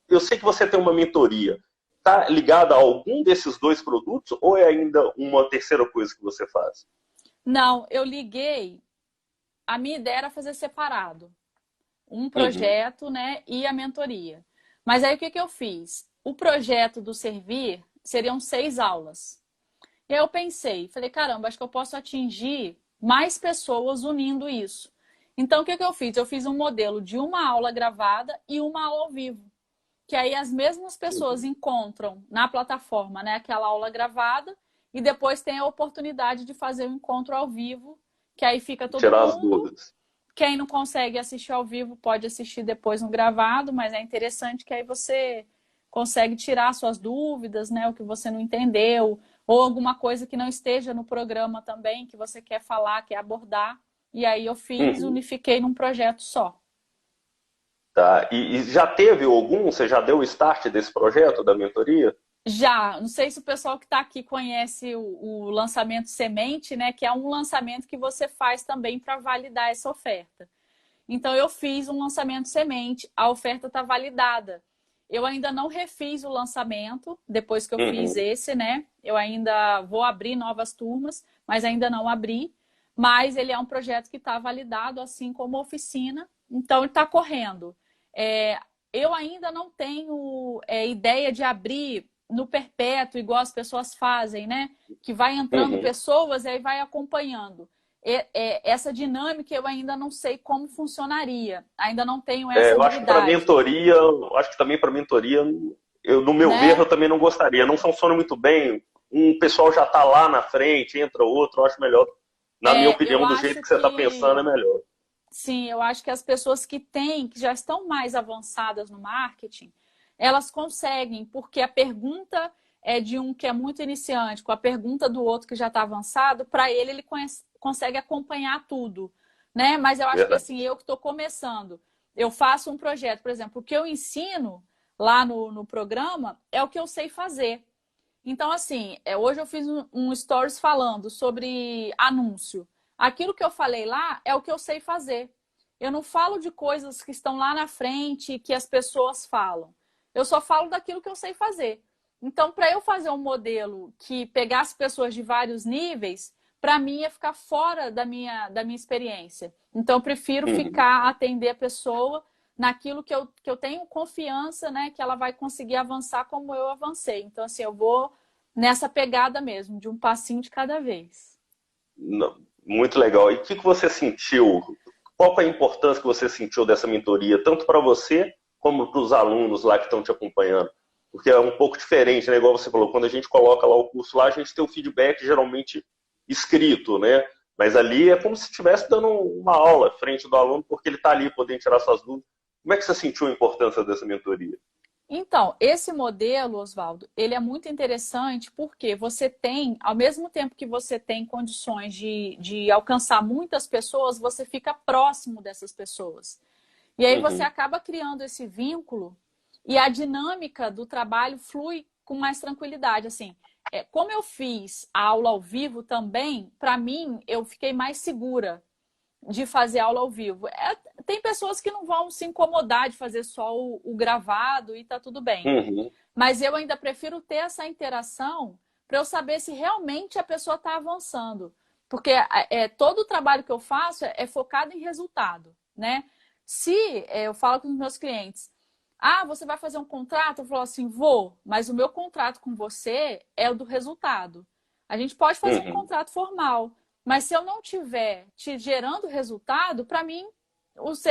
Eu sei que você tem uma mentoria. Está ligada a algum desses 2 produtos ou é ainda uma terceira coisa que você faz? Não, eu liguei. A minha ideia era fazer separado. Um projeto, né, e a mentoria. Mas aí o que eu fiz? O projeto do Servir seriam 6 aulas. E aí eu pensei, falei, caramba, acho que eu posso atingir mais pessoas unindo isso. Então, o que eu fiz? Eu fiz um modelo de uma aula gravada e uma aula ao vivo. que aí as mesmas pessoas encontram na plataforma, né, aquela aula gravada e depois tem a oportunidade de fazer o encontro ao vivo, que aí fica todo Tirar as mundo. dúvidas. Quem não consegue assistir ao vivo pode assistir depois no gravado, mas é interessante que aí você consegue tirar suas dúvidas, né, o que você não entendeu, ou alguma coisa que não esteja no programa também, que você quer falar, quer abordar. E aí eu fiz, unifiquei num projeto só. Tá. E já teve algum? Você já deu o start desse projeto da mentoria? Já, não sei se o pessoal que está aqui conhece o lançamento semente, né? Que é um lançamento que você faz também para validar essa oferta. Então, eu fiz um lançamento semente, a oferta está validada. Eu ainda não refiz o lançamento, depois que eu fiz esse, né? Eu ainda vou abrir novas turmas, mas ainda não abri. Mas ele é um projeto que está validado, assim como a oficina. Então, ele está correndo. Eu ainda não tenho ideia de abrir no perpétuo, igual as pessoas fazem, né? Que vai entrando pessoas e aí vai acompanhando. Essa dinâmica eu ainda não sei como funcionaria. Ainda não tenho essa Eu acho que para habilidade. mentoria, acho que também para mentoria, no meu ver, Né? eu também não gostaria. Não funciona muito bem. Um pessoal já está lá na frente, entra outro, eu acho melhor. Na minha Eu opinião, do jeito acho que você está pensando, é que melhor. sim, eu acho que as pessoas que já estão mais avançadas no marketing, elas conseguem, porque a pergunta é de um que é muito iniciante, com a pergunta do outro que já está avançado, para ele consegue acompanhar tudo, né? Mas eu acho que assim, Verdade. eu que estou começando, eu faço um projeto, por exemplo, o que eu ensino lá no programa é o que eu sei fazer. Então, assim, hoje eu fiz um stories falando sobre anúncio. Aquilo que eu falei lá é o que eu sei fazer. Eu não falo de coisas que estão lá na frente que as pessoas falam. Eu só falo daquilo que eu sei fazer. Então, para eu fazer um modelo que pegasse pessoas de vários níveis, para mim ia ficar fora da minha experiência. Então, eu prefiro ficar, atender a pessoa naquilo que eu tenho confiança, né, que ela vai conseguir avançar como eu avancei. Então, assim, eu vou nessa pegada mesmo, de um passinho de cada vez. Não, muito legal. E o que você sentiu? Qual foi a importância que você sentiu dessa mentoria, tanto para você como para os alunos lá que estão te acompanhando? Porque é um pouco diferente, né? Igual você falou, quando a gente coloca lá o curso lá, a gente tem o feedback geralmente escrito, né? Mas ali é como se estivesse dando uma aula frente do aluno, porque ele está ali podendo tirar suas dúvidas. Como é que você sentiu a importância dessa mentoria? Então, esse modelo, Oswaldo, ele é muito interessante porque você tem, ao mesmo tempo que você tem condições de alcançar muitas pessoas, você fica próximo dessas pessoas. E aí você acaba criando esse vínculo e a dinâmica do trabalho flui com mais tranquilidade. Assim, como eu fiz a aula ao vivo também, para mim, eu fiquei mais segura de fazer aula ao vivo. Tem pessoas que não vão se incomodar de fazer só o gravado e tá tudo bem. Uhum. Mas eu ainda prefiro ter essa interação para eu saber se realmente a pessoa está avançando. Porque todo o trabalho que eu faço é focado em resultado, né? Se eu falo com os meus clientes, você vai fazer um contrato? Eu falo assim, vou, mas o meu contrato com você é o do resultado. A gente pode fazer um Uhum. contrato formal, mas se eu não tiver te gerando resultado, para mim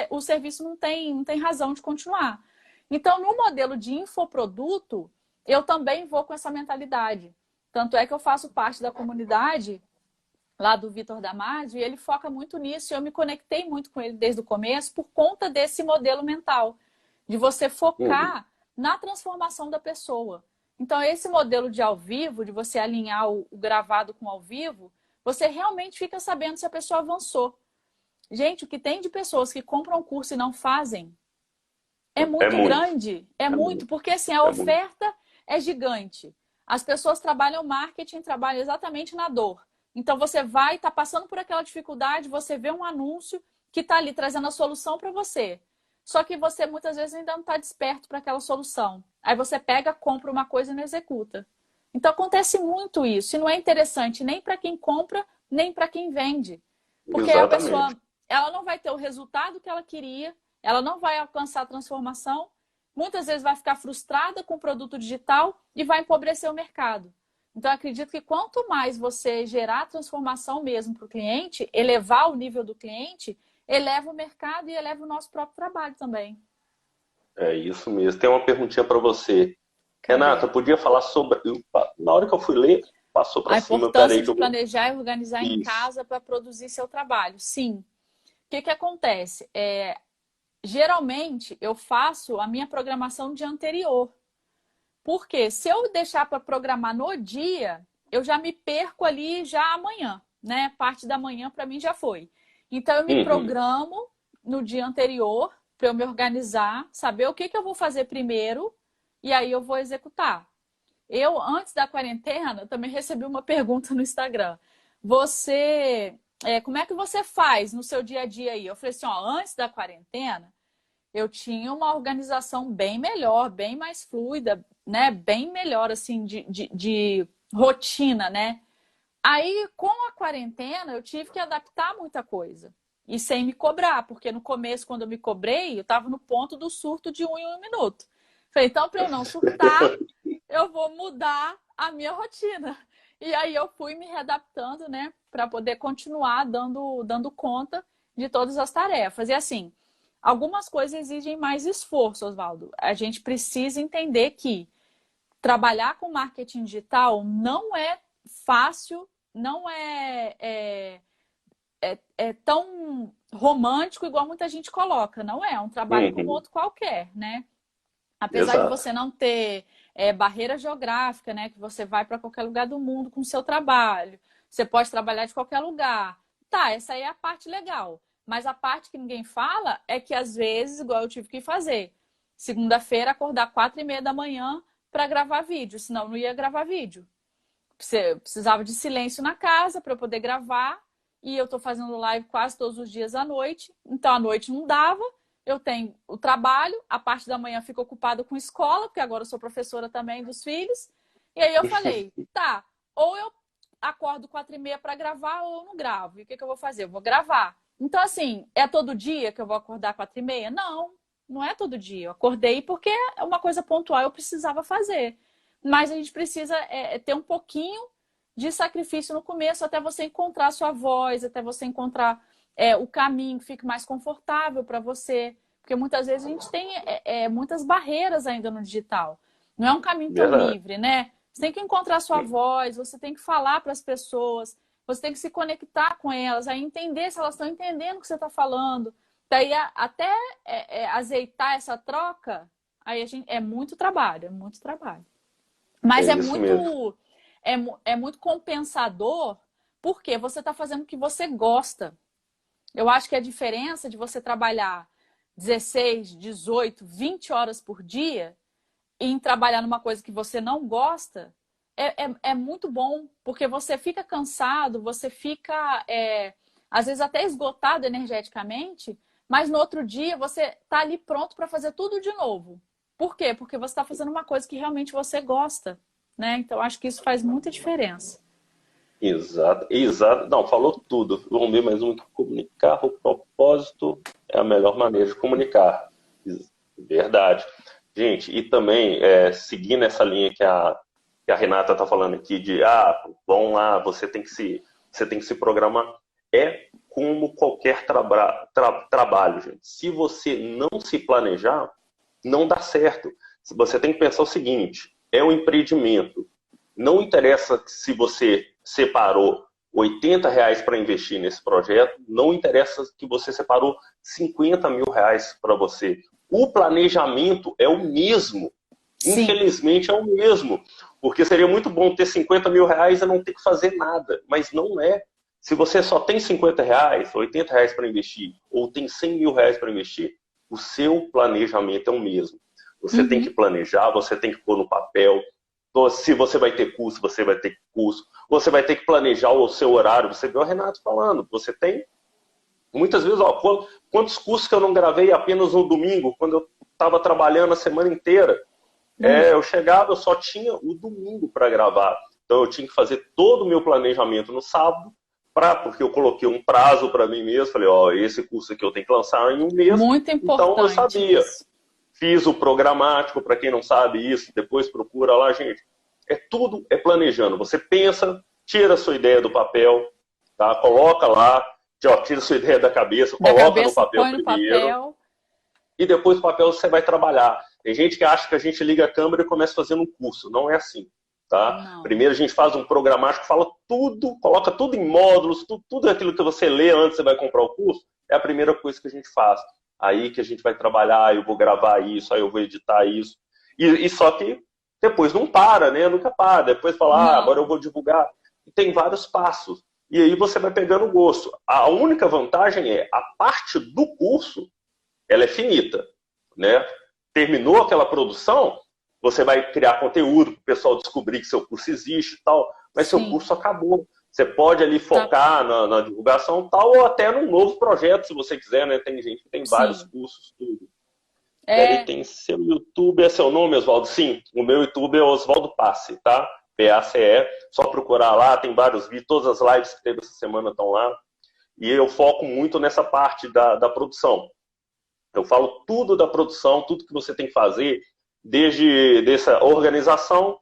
o serviço não tem razão de continuar. Então, no modelo de infoproduto, eu também vou com essa mentalidade. Tanto é que eu faço parte da comunidade lá do Vitor Damasio, e ele foca muito nisso, e eu me conectei muito com ele desde o começo por conta desse modelo mental, de você Uhum. focar na transformação da pessoa. Então, esse modelo de ao vivo, de você alinhar o gravado com o ao vivo, você realmente fica sabendo se a pessoa avançou. Gente, o que tem de pessoas que compram um curso e não fazem é É muito muito. grande. É É muito, muito. porque assim, a É muito. oferta é gigante. As pessoas trabalham marketing, trabalham exatamente na dor. Então você vai, está passando por aquela dificuldade, você vê um anúncio que está ali trazendo a solução para você. Só que você muitas vezes ainda não está desperto para aquela solução. Aí você pega, compra uma coisa e não executa. Então acontece muito isso. E não é interessante nem para quem compra, nem para quem vende. Porque a Exatamente. pessoa, ela não vai ter o resultado que ela queria, ela não vai alcançar a transformação, muitas vezes vai ficar frustrada com o produto digital e vai empobrecer o mercado. Então, acredito que quanto mais você gerar transformação mesmo para o cliente, elevar o nível do cliente, eleva o mercado e eleva o nosso próprio trabalho também. É isso mesmo. Tem uma perguntinha para você. Cadê? Renata, podia falar sobre. Na hora que eu fui ler, passou para A cima. importância Peraí, que de eu vou. planejar e organizar em Isso. casa para produzir seu trabalho. Sim. O que que acontece? Geralmente eu faço a minha programação no dia anterior. Porque se eu deixar para programar no dia, eu já me perco ali já amanhã, né? Parte da manhã para mim já foi. Então eu me Uhum. programo no dia anterior para eu me organizar, saber o que que eu vou fazer primeiro e aí eu vou executar. Eu, antes da quarentena, também recebi uma pergunta no Instagram. Como é que você faz no seu dia a dia aí? Eu falei assim, ó, antes da quarentena, eu tinha uma organização bem melhor, bem mais fluida, né? Bem melhor, assim, de rotina, né? Aí, com a quarentena, eu tive que adaptar muita coisa. E sem me cobrar, porque no começo, quando eu me cobrei, eu estava no ponto do surto de 1 em 1 minuto. Falei, então, para eu não surtar, eu vou mudar a minha rotina. E aí eu fui me readaptando, né, para poder continuar dando conta de todas as tarefas. E assim, algumas coisas exigem mais esforço, Oswaldo. A gente precisa entender que trabalhar com marketing digital não é fácil, não é tão romântico igual muita gente coloca. Não é, é um trabalho como Uhum. outro qualquer, né? Apesar de Exato. você não ter barreira geográfica, né? Que você vai para qualquer lugar do mundo com o seu trabalho. Você pode trabalhar de qualquer lugar. Tá, essa aí é a parte legal. Mas a parte que ninguém fala é que, às vezes, igual eu tive que fazer, segunda-feira, acordar 4h30 da manhã para gravar vídeo, senão eu não ia gravar vídeo. Você precisava de silêncio na casa para eu poder gravar. E eu estou fazendo live quase todos os dias à noite. Então, à noite não dava. Eu tenho o trabalho, a parte da manhã fico ocupada com escola, porque agora eu sou professora também dos filhos. E aí eu falei, tá, ou eu acordo 4h30 para gravar, ou eu não gravo. E o que que eu vou fazer? Eu vou gravar. Então, assim, é todo dia que eu vou acordar 4h30? Não, não é todo dia. Eu acordei porque é uma coisa pontual, eu precisava fazer. Mas a gente precisa ter um pouquinho de sacrifício no começo, até você encontrar a sua voz, até você encontrar o caminho que fique mais confortável para você. Porque muitas vezes a gente tem muitas barreiras ainda no digital. Não é um caminho tão Verdade. livre, né? Você tem que encontrar a sua voz, você tem que falar para as pessoas, você tem que se conectar com elas, aí entender se elas estão entendendo o que você está falando. Daí até azeitar essa troca, aí a gente, é muito trabalho, é muito trabalho. É Mas isso mesmo. é muito compensador porque você está fazendo o que você gosta. Eu acho que a diferença de você trabalhar 16, 18, 20 horas por dia e em trabalhar numa coisa que você não gosta é muito bom, porque você fica cansado, você fica, às vezes, até esgotado energeticamente, mas no outro dia você está ali pronto para fazer tudo de novo. Por quê? Porque você está fazendo uma coisa que realmente você gosta, né? Então, acho que isso faz muita diferença. Exato. Exato. Não, falou tudo. Vamos ver mais um que comunicar o propósito é a melhor maneira de comunicar. Verdade. Gente, e também, seguindo essa linha que a Renata está falando aqui de, vamos lá, você tem que se programar. É como qualquer trabalho, gente. Se você não se planejar, não dá certo. Você tem que pensar o seguinte, é um empreendimento. Não interessa se você separou R$ 80 para investir nesse projeto, não interessa que você separou R$ 50.000 para você. O planejamento é o mesmo. Sim. Infelizmente é o mesmo. Porque seria muito bom ter R$ 50.000 e não ter que fazer nada. Mas não é. Se você só tem R$ 50, R$ 80 para investir, ou tem R$ 100.000 para investir, o seu planejamento é o mesmo. Você tem que Uhum. planejar, você tem que pôr no papel. Se você vai ter curso, você vai ter curso. Você vai ter que planejar o seu horário. Você viu o Renato falando. Você tem, muitas vezes, quantos cursos que eu não gravei apenas no domingo, quando eu estava trabalhando a semana inteira. Eu chegava, eu só tinha o domingo para gravar. Então eu tinha que fazer todo o meu planejamento no sábado, porque eu coloquei um prazo para mim mesmo. Falei, esse curso aqui eu tenho que lançar em um mês. Muito Então eu importante sabia. isso. Fiz o programático, para quem não sabe isso, depois procura lá, gente. Tudo é planejando. Você pensa, tira a sua ideia do papel, tá? Coloca lá, tira a sua ideia da cabeça, Da coloca no cabeça, papel põe no primeiro. papel. e depois o papel você vai trabalhar. Tem gente que acha que a gente liga a câmera e começa fazendo um curso. Não é assim. Tá? Não. Primeiro a gente faz um programático, fala tudo, coloca tudo em módulos, tudo aquilo que você lê antes você vai comprar o curso, é a primeira coisa que a gente faz. Aí que a gente vai trabalhar, eu vou gravar isso, aí eu vou editar isso. E só que depois não para, né? Nunca para. Depois fala, agora eu vou divulgar. E tem vários passos. E aí você vai pegando o gosto. A única vantagem é a parte do curso, ela é finita, né? Terminou aquela produção, você vai criar conteúdo para o pessoal descobrir que seu curso existe e tal, mas seu curso acabou. Você pode ali focar na divulgação tal, ou até num novo projeto, se você quiser, né? Tem gente que tem vários cursos, tudo. E aí tem seu YouTube, é seu nome, Oswaldo? Sim, o meu YouTube é Oswaldo Pace, tá? P-A-C-E, só procurar lá, tem vários vídeos, todas as lives que teve essa semana estão lá. E eu foco muito nessa parte da produção. Eu falo tudo da produção, tudo que você tem que fazer, desde essa organização,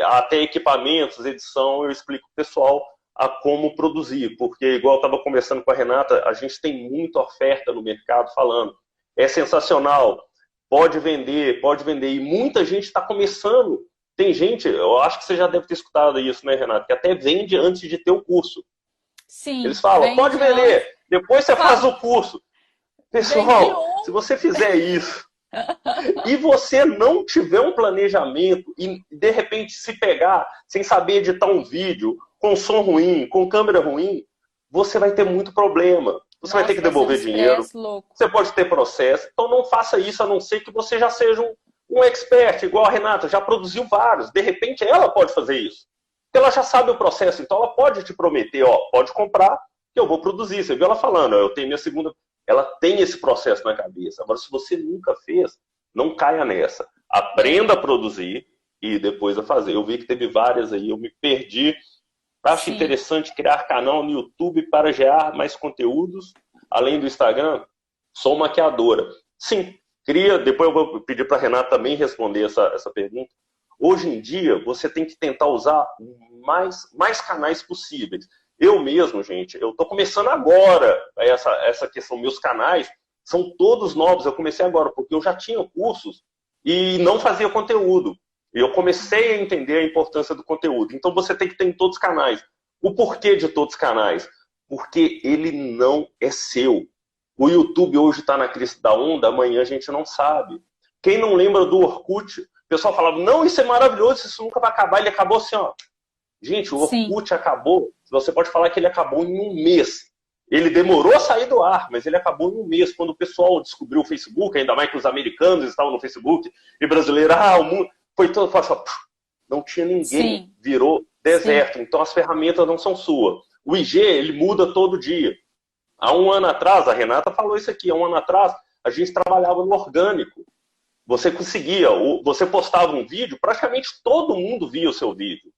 até equipamentos, edição, eu explico pro pessoal a como produzir, porque igual eu estava conversando com a Renata, a gente tem muita oferta no mercado falando, é sensacional, pode vender, e muita gente está começando, tem gente, eu acho que você já deve ter escutado isso, né, Renata, que até vende antes de ter o curso. Sim. Eles falam, pode vender, depois você faz o curso. Pessoal, se você fizer isso, e você não tiver um planejamento e de repente se pegar sem saber editar um vídeo com som ruim, com câmera ruim, você vai ter muito problema. Você vai ter que devolver dinheiro, você pode ter processo. Então não faça isso, a não ser que você já seja um expert, igual a Renata, já produziu vários. De repente ela pode fazer isso. Porque ela já sabe o processo, então ela pode te prometer, ó, pode comprar que eu vou produzir. Você viu ela falando, ó, eu tenho minha segunda... Ela tem esse processo na cabeça. Agora, se você nunca fez, não caia nessa. Aprenda a produzir e depois a fazer. Eu vi que teve várias aí, eu me perdi. Acho interessante criar canal no YouTube para gerar mais conteúdos, além do Instagram. Sou maquiadora. Sim, cria. Depois eu vou pedir para a Renata também responder essa pergunta. Hoje em dia, você tem que tentar usar mais canais possíveis. Eu mesmo, gente, eu estou começando agora essa questão. Meus canais são todos novos. Eu comecei agora, porque eu já tinha cursos e não fazia conteúdo. E eu comecei a entender a importância do conteúdo. Então você tem que ter em todos os canais. O porquê de todos os canais? Porque ele não é seu. O YouTube hoje está na crista da onda, amanhã a gente não sabe. Quem não lembra do Orkut, o pessoal falava, não, isso é maravilhoso, isso nunca vai acabar. Ele acabou assim, ó. Gente, o Orkut acabou, você pode falar que ele acabou em um mês. Ele demorou a sair do ar, mas ele acabou em um mês. Quando o pessoal descobriu o Facebook, ainda mais que os americanos estavam no Facebook, e brasileiros, o mundo foi todo, não tinha ninguém, virou deserto. Então as ferramentas não são suas. O IG, ele muda todo dia. Há um ano atrás, a Renata falou isso aqui, há um ano atrás, a gente trabalhava no orgânico. Você conseguia, você postava um vídeo, praticamente todo mundo via o seu vídeo.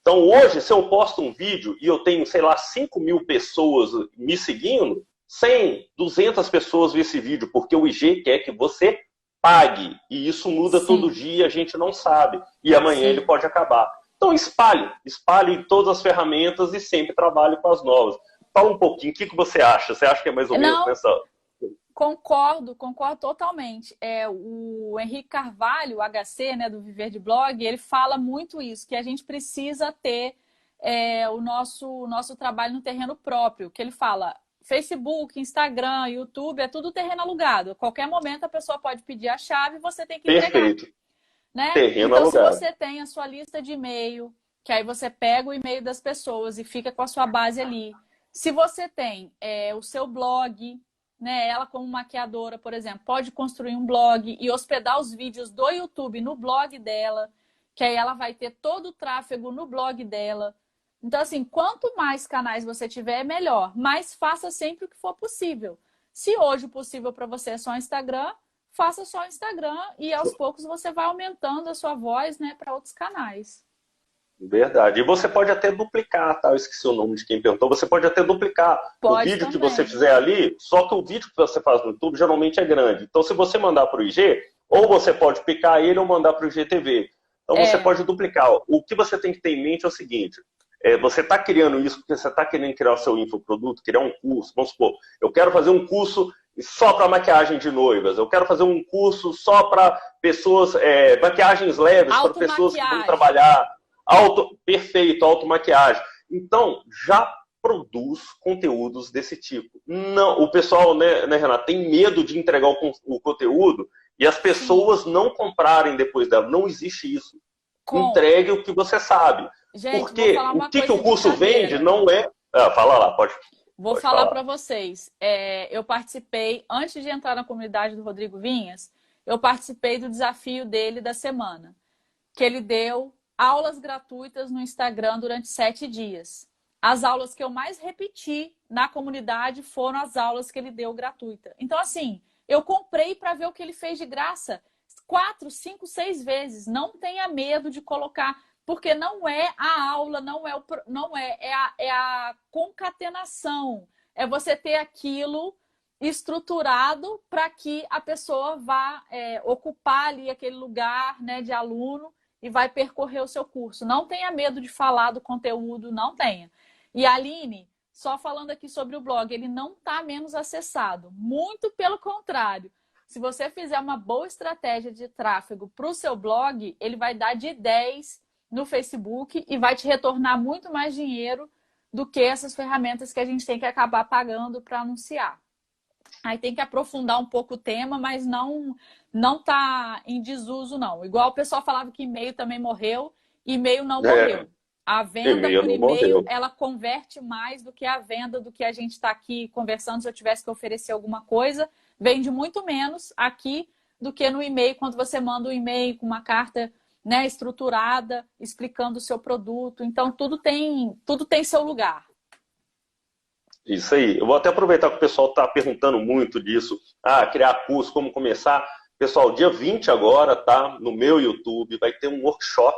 Então hoje, se eu posto um vídeo e eu tenho, sei lá, 5.000 pessoas me seguindo, 100, 200 pessoas vêem esse vídeo, porque o IG quer que você pague. E isso muda todo dia, a gente não sabe. E amanhã ele pode acabar. Então espalhe todas as ferramentas e sempre trabalhe com as novas. Fala um pouquinho, o que você acha? Você acha que é mais ou menos nessa... Concordo totalmente. O Henrique Carvalho, o HC, né, do Viver de Blog, ele fala muito isso, que a gente precisa ter o nosso trabalho no terreno próprio, que ele fala, Facebook, Instagram, YouTube, é tudo terreno alugado. A qualquer momento a pessoa pode pedir a chave e você tem que entregar. Perfeito. Né? Terreno então, alugado. se você tem a sua lista de e-mail, que aí você pega o e-mail das pessoas e fica com a sua base ali. Se você tem o seu blog... Né, ela como maquiadora, por exemplo, pode construir um blog e hospedar os vídeos do YouTube no blog dela, que aí ela vai ter todo o tráfego no blog dela. Então, assim, quanto mais canais você tiver, melhor. Mas faça sempre o que for possível. Se hoje o possível para você é só Instagram, faça só Instagram e aos poucos você vai aumentando a sua voz, né, para outros canais. Verdade. E você pode até duplicar, tá? Eu esqueci o nome de quem perguntou. Você pode até duplicar o vídeo que você fizer ali, só que o vídeo que você faz no YouTube geralmente é grande. Então, se você mandar para o IG, ou você pode picar ele ou mandar para o IGTV. Então, você pode duplicar. O que você tem que ter em mente é o seguinte, você está criando isso porque você está querendo criar o seu infoproduto, criar um curso. Vamos supor, eu quero fazer um curso só para maquiagem de noivas. Eu quero fazer um curso só para pessoas, maquiagens leves, para pessoas que vão trabalhar perfeito, automaquiagem. Então, já produz conteúdos desse tipo. Não, o pessoal, né, Renata, tem medo de entregar o conteúdo e as pessoas não comprarem depois dela. Não existe isso. Entregue o que você sabe. Gente, porque o que o curso vende não é... fala lá, pode. Vou falar para vocês. Eu participei, antes de entrar na comunidade do Rodrigo Vinhas, eu participei do desafio dele da semana, que ele deu aulas gratuitas no Instagram durante 7 dias. As aulas que eu mais repeti na comunidade foram as aulas que ele deu gratuita. Então, assim, eu comprei para ver o que ele fez de graça 4, 5, 6 vezes. Não tenha medo de colocar, porque não é a aula, é a concatenação. É você ter aquilo estruturado para que a pessoa vá ocupar ali aquele lugar, né, de aluno e vai percorrer o seu curso. Não tenha medo de falar do conteúdo, não tenha. E a Aline, só falando aqui sobre o blog, ele não está menos acessado. Muito pelo contrário. Se você fizer uma boa estratégia de tráfego para o seu blog, ele vai dar de 10 no Facebook e vai te retornar muito mais dinheiro do que essas ferramentas que a gente tem que acabar pagando para anunciar. Aí tem que aprofundar um pouco o tema, mas não tá em desuso, não. Igual o pessoal falava que e-mail também morreu, e-mail não morreu. A venda por e-mail, ela converte mais do que a venda do que a gente está aqui conversando. Se eu tivesse que oferecer alguma coisa, vende muito menos aqui do que no e-mail, quando você manda um e-mail com uma carta, né, estruturada, explicando o seu produto. Então, tudo tem seu lugar. Isso aí. Eu vou até aproveitar que o pessoal está perguntando muito disso. Criar curso, como começar. Pessoal, dia 20 agora, tá? No meu YouTube, vai ter um workshop.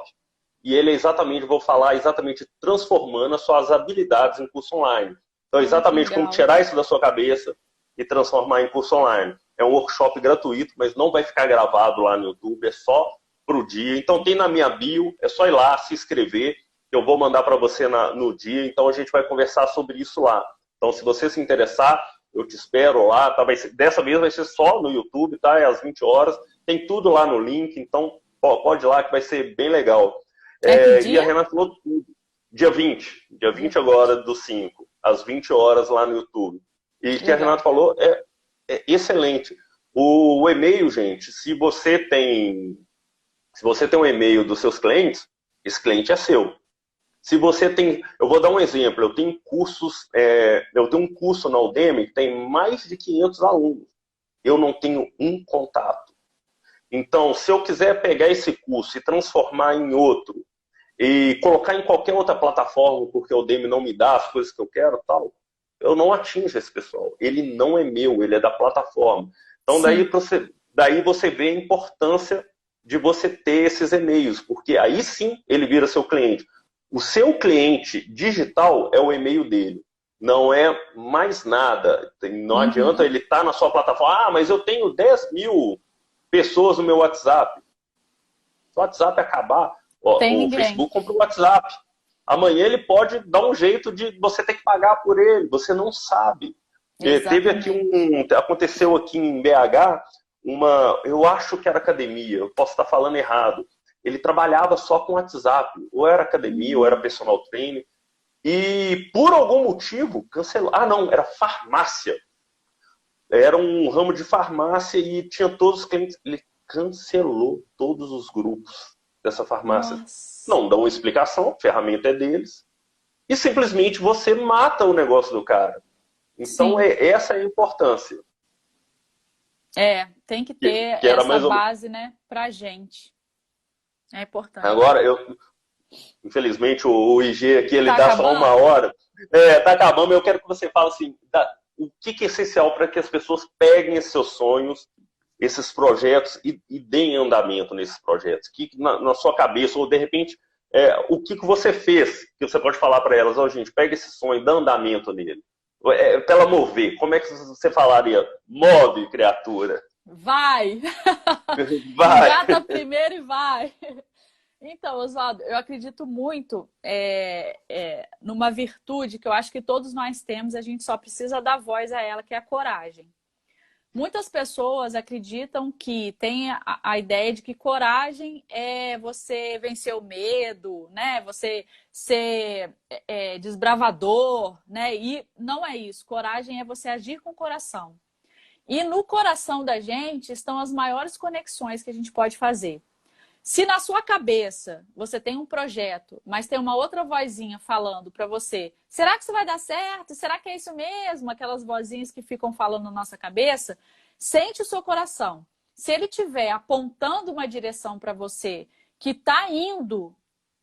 E ele vou falar exatamente transformando as suas habilidades em curso online. Então, exatamente como tirar isso da sua cabeça e transformar em curso online. É um workshop gratuito, mas não vai ficar gravado lá no YouTube, é só pro dia. Então, tem na minha bio, é só ir lá, se inscrever. Eu vou mandar para você no dia, então a gente vai conversar sobre isso lá. Então, se você se interessar, eu te espero lá. Tá? Dessa vez vai ser só no YouTube, tá? É às 20 horas. Tem tudo lá no link, então pode ir lá que vai ser bem legal. E a Renata falou tudo. Dia 20 agora do 5, às 20 horas lá no YouTube. E o que a Renata falou é excelente. O e-mail, gente, se você tem um e-mail dos seus clientes, esse cliente é seu. Se você tem, eu vou dar um exemplo, eu tenho um curso na Udemy que tem mais de 500 alunos. Eu não tenho um contato. Então, se eu quiser pegar esse curso e transformar em outro, e colocar em qualquer outra plataforma, porque o Udemy não me dá as coisas que eu quero, tal, eu não atinjo esse pessoal. Ele não é meu, ele é da plataforma. Então, daí você vê a importância de você ter esses e-mails, porque aí sim ele vira seu cliente. O seu cliente digital é o e-mail dele. Não é mais nada. Não adianta ele estar na sua plataforma. Mas eu tenho 10 mil pessoas no meu WhatsApp. Se o WhatsApp acabar, o Facebook compra o WhatsApp. Amanhã ele pode dar um jeito de você ter que pagar por ele. Você não sabe. Aconteceu aqui em BH, eu acho que era academia, eu posso estar falando errado. Ele trabalhava só com WhatsApp. Ou era academia, ou era personal trainer. E por algum motivo, cancelou. Não, era farmácia. Era um ramo de farmácia e tinha todos os clientes. Ele cancelou todos os grupos dessa farmácia. Nossa. Não dão explicação, a ferramenta é deles. E simplesmente você mata o negócio do cara. Então, essa é a importância. Tem que ter essa base, né, pra gente. É importante. Agora, infelizmente, o IG aqui, ele dá só 1 hora. Tá acabando, eu quero que você fale assim, o que é essencial para que as pessoas peguem esses seus sonhos, esses projetos e deem andamento nesses projetos. Que na sua cabeça, ou de repente, o que você fez, que você pode falar para elas, gente, pega esse sonho, dá andamento nele. Para ela mover, como é que você falaria? Move, criatura. Vai! Vai! Engata primeiro e vai! Então, Oswaldo, eu acredito muito numa virtude que eu acho que todos nós temos, a gente só precisa dar voz a ela, que é a coragem. Muitas pessoas acreditam que tem a ideia de que coragem é você vencer o medo, né? Você ser desbravador, né? E não é isso. Coragem é você agir com o coração. E no coração da gente estão as maiores conexões que a gente pode fazer. Se na sua cabeça você tem um projeto, mas tem uma outra vozinha falando para você, será que isso vai dar certo? Será que é isso mesmo? Aquelas vozinhas que ficam falando na nossa cabeça, sente o seu coração. Se ele estiver apontando uma direção para você que está indo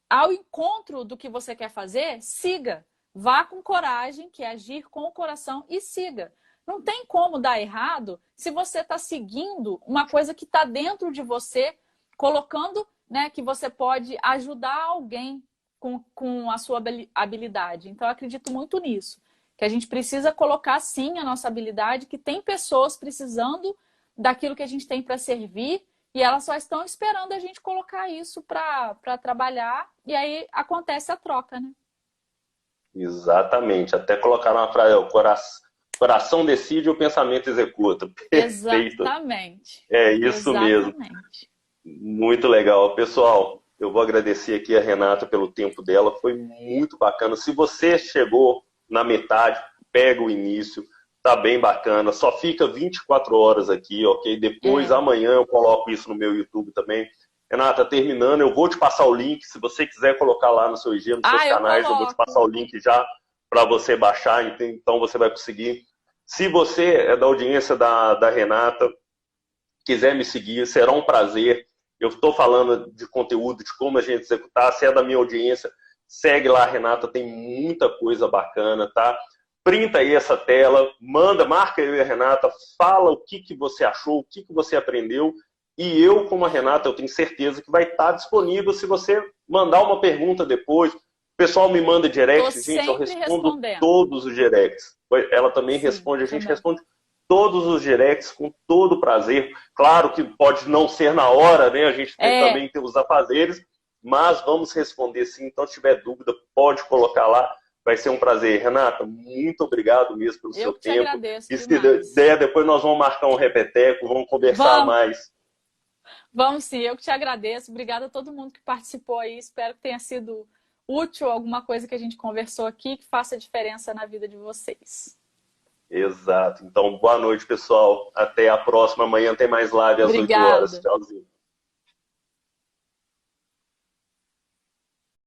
ao encontro do que você quer fazer, siga. Vá com coragem, que é agir com o coração, e siga. Não tem como dar errado se você está seguindo uma coisa que está dentro de você, colocando, né, que você pode ajudar alguém com a sua habilidade. Então, eu acredito muito nisso. Que a gente precisa colocar, sim, a nossa habilidade, que tem pessoas precisando daquilo que a gente tem para servir e elas só estão esperando a gente colocar isso para trabalhar e aí acontece a troca, né? Exatamente. Até colocar uma frase, o coração decide, o pensamento executa. Perfeito. Exatamente. É isso mesmo. Exatamente. Muito legal. Pessoal, eu vou agradecer aqui a Renata pelo tempo dela, foi muito bacana. Se você chegou na metade, pega o início, tá bem bacana. Só fica 24 horas aqui, ok? Depois, amanhã, eu coloco isso no meu YouTube também. Renata, terminando, eu vou te passar o link, se você quiser colocar lá no seu IG, nos seus canais, eu vou te passar o link já para você baixar, então você vai conseguir. Se você é da audiência da Renata, quiser me seguir, será um prazer. Eu estou falando de conteúdo, de como a gente executar. Se é da minha audiência, segue lá, Renata, tem muita coisa bacana, tá? Printa aí essa tela, manda, marca eu e a Renata, fala o que você achou, o que você aprendeu. E eu, como a Renata, eu tenho certeza que vai estar disponível se você mandar uma pergunta depois. O pessoal me manda direct, gente, eu respondo todos os directs. Ela também responde, a gente responde todos os directs com todo prazer. Claro que pode não ser na hora, né? A gente também tem os afazeres, mas vamos responder sim. Então, se tiver dúvida, pode colocar lá. Vai ser um prazer. Renata, muito obrigado mesmo pelo seu tempo. Agradeço e se der, depois nós vamos marcar um repeteco, vamos conversar mais. Vamos sim, eu que te agradeço. Obrigada a todo mundo que participou aí. Espero que tenha sido útil alguma coisa que a gente conversou aqui, que faça diferença na vida de vocês. Exato. Então, boa noite, pessoal. Até a próxima. Amanhã tem mais live às 8 horas. Tchauzinho.